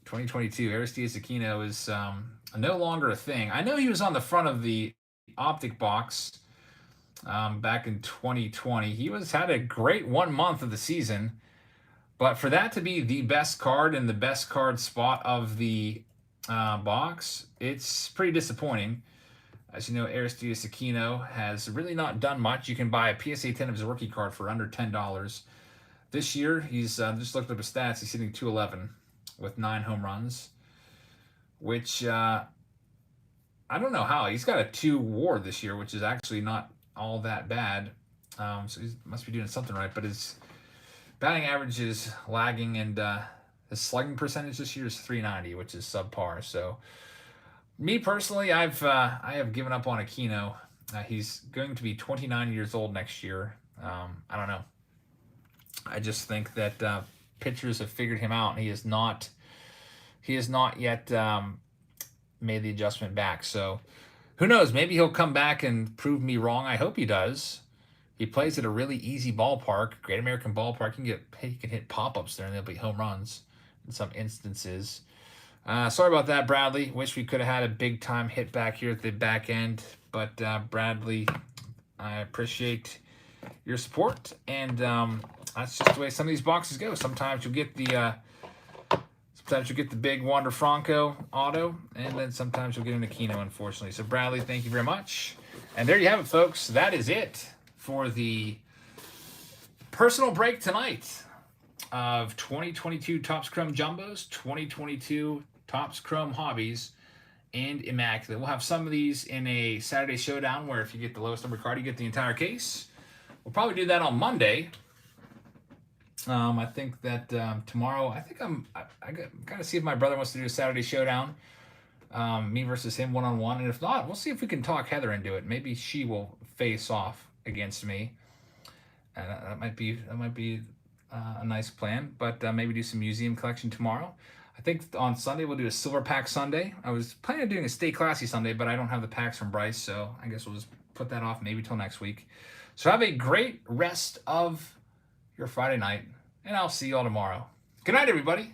2022. Aristides Aquino is no longer a thing. I know he was on the front of the Optic box back in 2020. He had a great 1 month of the season, but for that to be the best card in the best card spot of the box, it's pretty disappointing. As you know, Aristides Aquino has really not done much. You can buy a PSA 10 of his rookie card for under $10. This year, he's just looked up his stats. He's hitting .211 with 9 home runs, which I don't know how. He's got a 2 WAR this year, which is actually not all that bad. So he must be doing something right. But his batting average is lagging, and his slugging percentage this year is .390, which is subpar. So me personally, I have given up on Aquino. He's going to be 29 years old next year. I don't know. I just think that pitchers have figured him out, and he has not yet made the adjustment back. So who knows? Maybe he'll come back and prove me wrong. I hope he does. He plays at a really easy ballpark, Great American Ballpark. He can hit pop-ups there, and they'll be home runs in some instances. Sorry about that, Bradley. Wish we could have had a big-time hit back here at the back end. But, Bradley, I appreciate your support. And that's just the way some of these boxes go. Sometimes you'll get the big Wander Franco auto, and then sometimes you'll get an Aquino, unfortunately. So, Bradley, thank you very much. And there you have it, folks. That is it for the personal break tonight of 2022 Topps Chrome Jumbos, 2022 Topps Chrome Hobbies, and Immaculate. We'll have some of these in a Saturday Showdown where if you get the lowest number card, you get the entire case. We'll probably do that on Monday. I think that tomorrow, I got to see if my brother wants to do a Saturday Showdown. Me versus him one-on-one. And if not, we'll see if we can talk Heather into it. Maybe she will face off against me. That might be a nice plan. But maybe do some museum collection tomorrow. I think on Sunday we'll do a Silver Pack Sunday. I was planning on doing a Stay Classy Sunday, but I don't have the packs from Bryce, so I guess we'll just put that off maybe till next week. So have a great rest of your Friday night, and I'll see you all tomorrow. Good night, everybody.